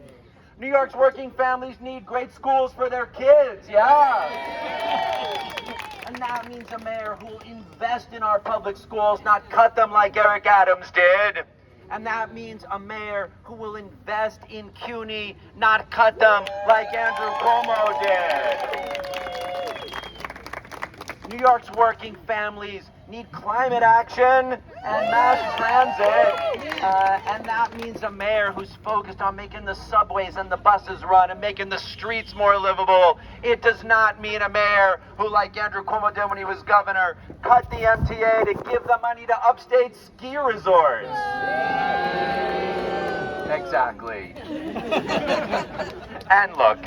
[SPEAKER 11] New York's working families need great schools for their kids, yeah. And that means a mayor who will invest in our public schools, not cut them like Eric Adams did. And that means a mayor who will invest in CUNY, not cut them like Andrew Cuomo did. New York's working families need climate action and mass transit. And that means a mayor who's focused on making the subways and the buses run and making the streets more livable. It does not mean a mayor who, like Andrew Cuomo did when he was governor, cut the MTA to give the money to upstate ski resorts. Exactly. And look,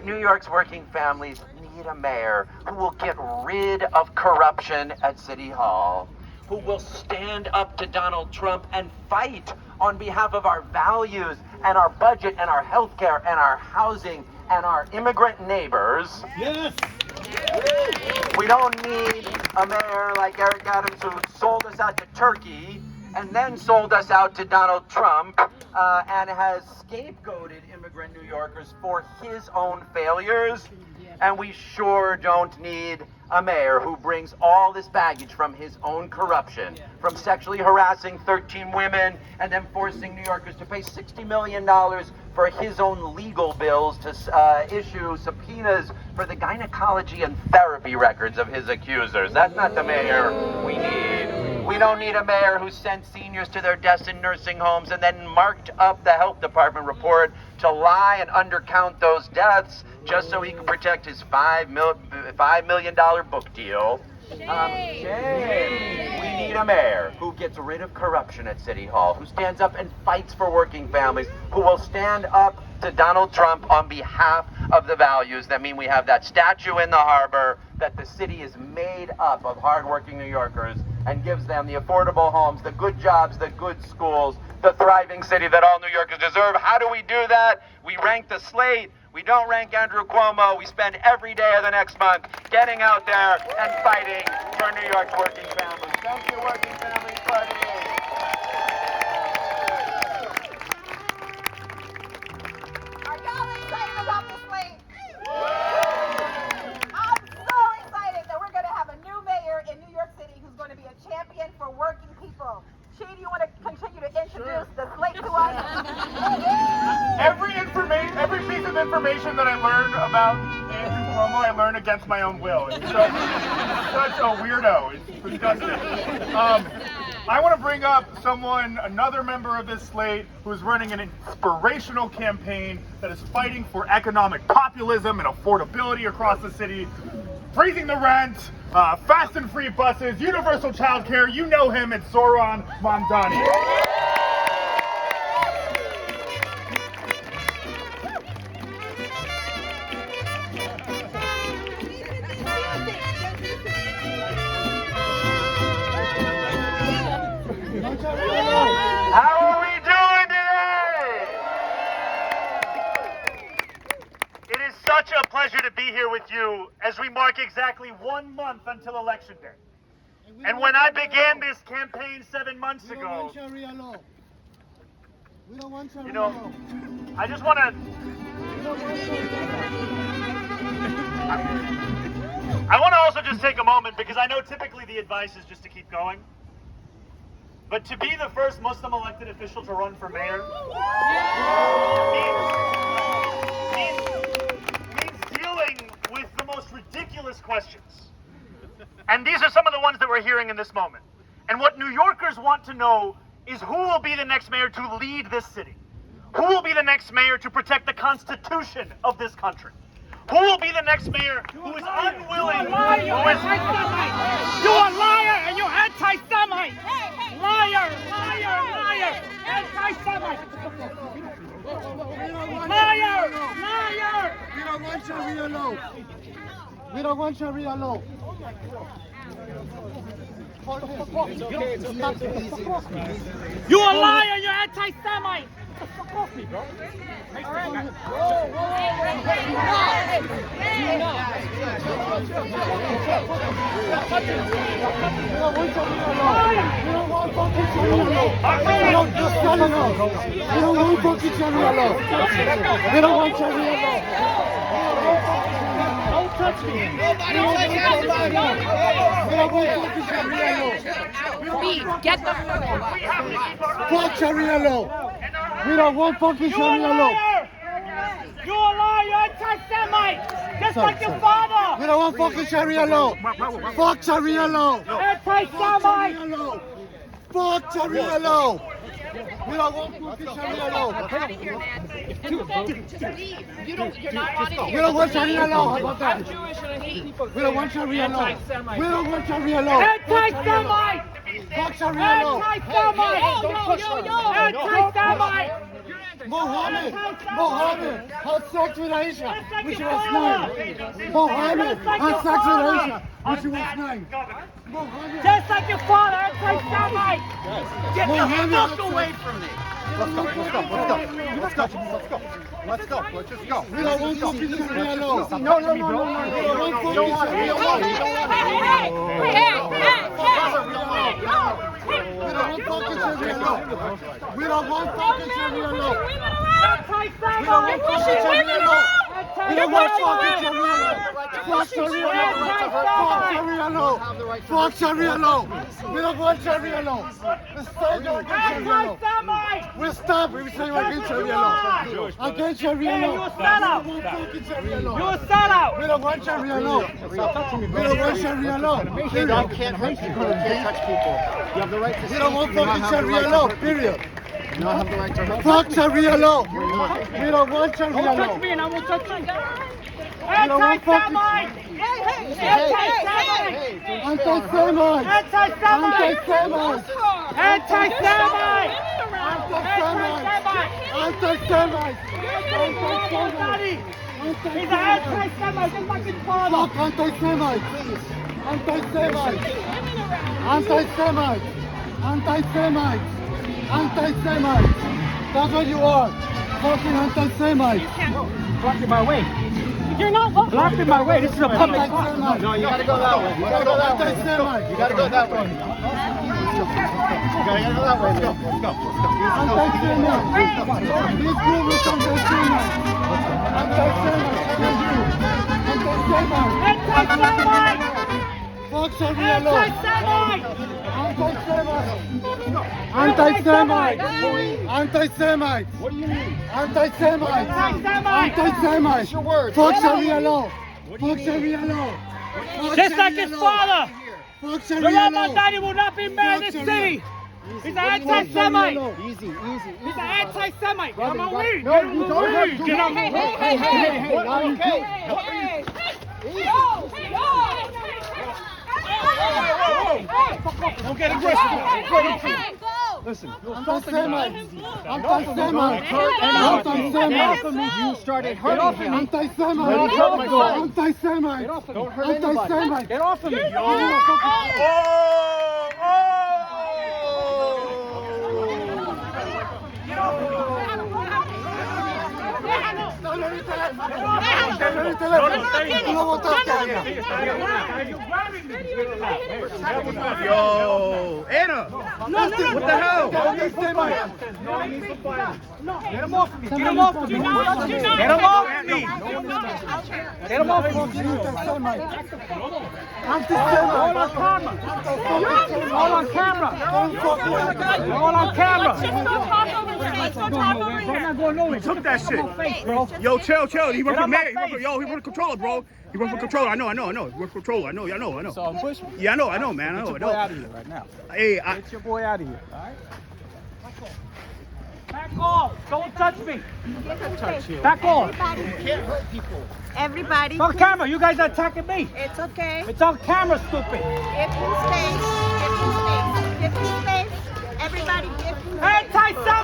[SPEAKER 11] New York's working families need a mayor who will get rid of corruption at City Hall, who will stand up to Donald Trump and fight on behalf of our values and our budget and our health care and our housing and our immigrant neighbors.
[SPEAKER 3] Yes!
[SPEAKER 11] We don't need a mayor like Eric Adams who sold us out to Turkey and then sold us out to Donald Trump and has scapegoated immigrant New Yorkers for his own failures. And we sure don't need a mayor who brings all this baggage from his own corruption, from sexually harassing 13 women and then forcing New Yorkers to pay $60 million for his own legal bills to issue subpoenas for the gynecology and therapy records of his accusers. That's not the mayor we need. We don't need a mayor who sent seniors to their deaths in nursing homes and then marked up the health department report to lie and undercount those deaths just so he could protect his $5 million book deal. Shame. We need a mayor who gets rid of corruption at City Hall, who stands up and fights for working families, who will stand up to Donald Trump on behalf of the values that mean we have that statue in the harbor, that the city is made up of hardworking New Yorkers and gives them the affordable homes, the good jobs, the good schools, the thriving city that all New Yorkers deserve. How do we do that? We rank the slate. We don't rank Andrew Cuomo. We spend every day of the next month getting out there and fighting for New York's working families. Thank you, working families party.
[SPEAKER 6] Are y'all excited about the slate?
[SPEAKER 7] about Andrew Cuomo, I learn against my own will. He's such a weirdo. It's disgusting. I want to bring up another member of this slate who is running an inspirational campaign that is fighting for economic populism and affordability across the city, freezing the rent, fast and free buses, universal child care. You know him, it's Zoran Mamdani.
[SPEAKER 11] How are we doing today? It is such a pleasure to be here with you as we mark exactly 1 month until Election Day. And when I began this campaign 7 months ago, you know, I just want to... I want to also just take a moment, because I know typically the advice is just to keep going. But to be the first Muslim elected official to run for mayor means dealing with the most ridiculous questions. And these are some of the ones that we're hearing in this moment. And what New Yorkers want to know is who will be the next mayor to lead this city? Who will be the next mayor to protect the Constitution of this country? Who will be the next mayor who is unwilling?
[SPEAKER 8] You're a liar and you're anti-Semite. Liar, liar, liar, anti-Semite. Liar, liar.
[SPEAKER 12] We don't want Sharia law. We don't want Sharia law.
[SPEAKER 8] You a liar, you're anti-Semite. Fuck off me, bro. Don't touch me.
[SPEAKER 2] Get the
[SPEAKER 12] fuck Sharia law. We don't want fucking Sharia law.
[SPEAKER 8] You're a liar, you're anti-Semite. Just like your father.
[SPEAKER 12] We don't want fucking Sharia law. Fuck Sharia law.
[SPEAKER 8] Anti-Semite.
[SPEAKER 12] Fuck Sharia law. We don't want fucking Sharia law.
[SPEAKER 2] You're not on it.
[SPEAKER 12] We don't want Sharia law. How about that?
[SPEAKER 2] I'm Jewish and I hate people.
[SPEAKER 12] We don't want Sharia law. We don't want Sharia law.
[SPEAKER 8] Anti-Semite.
[SPEAKER 12] Fuck Sharia law.
[SPEAKER 8] Anti-Semite. Anti-Semite.
[SPEAKER 12] Mohammed had sex with Aisha when she was 9. Mohammed had sex with Aisha when she was 9.
[SPEAKER 8] Just like your father, anti-Semite. Get the fuck away from me.
[SPEAKER 12] Let's go. Let's just go. We don't want fucking Sharia law. No. We don't want fucking Sharia law. We don't want fucking Sharia law. We don't want fucking Sharia law. We don't want fucking Sharia law. We don't want fucking Sharia law. Fuck Sharia law. Fuck Sharia law. We don't want Sharia law. We stop against Sharia law. We say we're against Sharia law. Against Sharia law.
[SPEAKER 8] You're a sellout. You're a sellout.
[SPEAKER 12] We don't want Sharia law. We don't want Sharia law. You can't hurt people. You can't touch people. You have the right to. We don't want fucking Sharia law. Period. You don't have the right to. Fuck Sharia law. We don't want Sharia law.
[SPEAKER 8] Don't touch me and I won't touch you.
[SPEAKER 12] Anti-Semite.
[SPEAKER 8] Anti-Semite.
[SPEAKER 12] Anti-Semite.
[SPEAKER 8] Anti-Semite. Anti-Semite.
[SPEAKER 12] Anti-Semite.
[SPEAKER 8] He's an anti-Semite, just like his father.
[SPEAKER 12] Fuck anti-Semite. Anti-Semite. Anti-Semite. Anti-Semite. Anti-Semite. That's what you are. Fucking anti-Semite.
[SPEAKER 8] Blocking my way. You're not blocking my way. This is a public park.
[SPEAKER 12] No, you gotta go that way. You gotta go that way. Anti-Semite. You gotta go that way. You gotta go that way. Let's go. Anti-Semite. This group is anti-Semite. Anti-Semite.
[SPEAKER 8] Anti-Semite.
[SPEAKER 12] Fuck Sharia law.
[SPEAKER 8] Anti-Semite.
[SPEAKER 12] Anti-Semite! Anti-Semite! What do you mean? Anti-Semite! Anti-Semite! What's your word? Fuck Sharia law! Fuck Sharia law!
[SPEAKER 8] Just like his father!
[SPEAKER 12] Fuck
[SPEAKER 8] The
[SPEAKER 12] Sharia law!
[SPEAKER 8] Ramadani will not be mad in this city! He's an anti-Semite!
[SPEAKER 12] Easy.
[SPEAKER 8] He's an anti-Semite! Get him on weed!
[SPEAKER 12] No, you don't.
[SPEAKER 8] Get him on weed!
[SPEAKER 1] Don't get aggressive.
[SPEAKER 12] Listen, anti-Semite! Anti-Semite! Anti-Semite! You started hurting him. Anti-Semite! Anti-Semite!
[SPEAKER 8] Don't hurt anybody. Get off of me!
[SPEAKER 1] Yo, Anna! What the hell?
[SPEAKER 8] Get him off of me! Get him off of me! Get him off of me! Get him off of me! All on camera! All on camera! All on camera!
[SPEAKER 1] He took that shit. Yo, chill. He went for mayor. He went for controller, bro. He went for controller. I know. He went for controller. I know.
[SPEAKER 3] So I'm pushing.
[SPEAKER 1] Yeah, I know, man.
[SPEAKER 3] Get your boy out of here right now.
[SPEAKER 1] Hey,
[SPEAKER 3] Get your boy out of here, all right?
[SPEAKER 8] Back off! Don't touch me!
[SPEAKER 3] Touch you.
[SPEAKER 8] Back off!
[SPEAKER 6] Everybody,
[SPEAKER 8] On camera, you guys are attacking me!
[SPEAKER 6] it's okay.
[SPEAKER 8] It's on camera, stupid!
[SPEAKER 6] Give him space. Give him space. Give him space. Everybody, give him space.
[SPEAKER 8] Anti-Semite!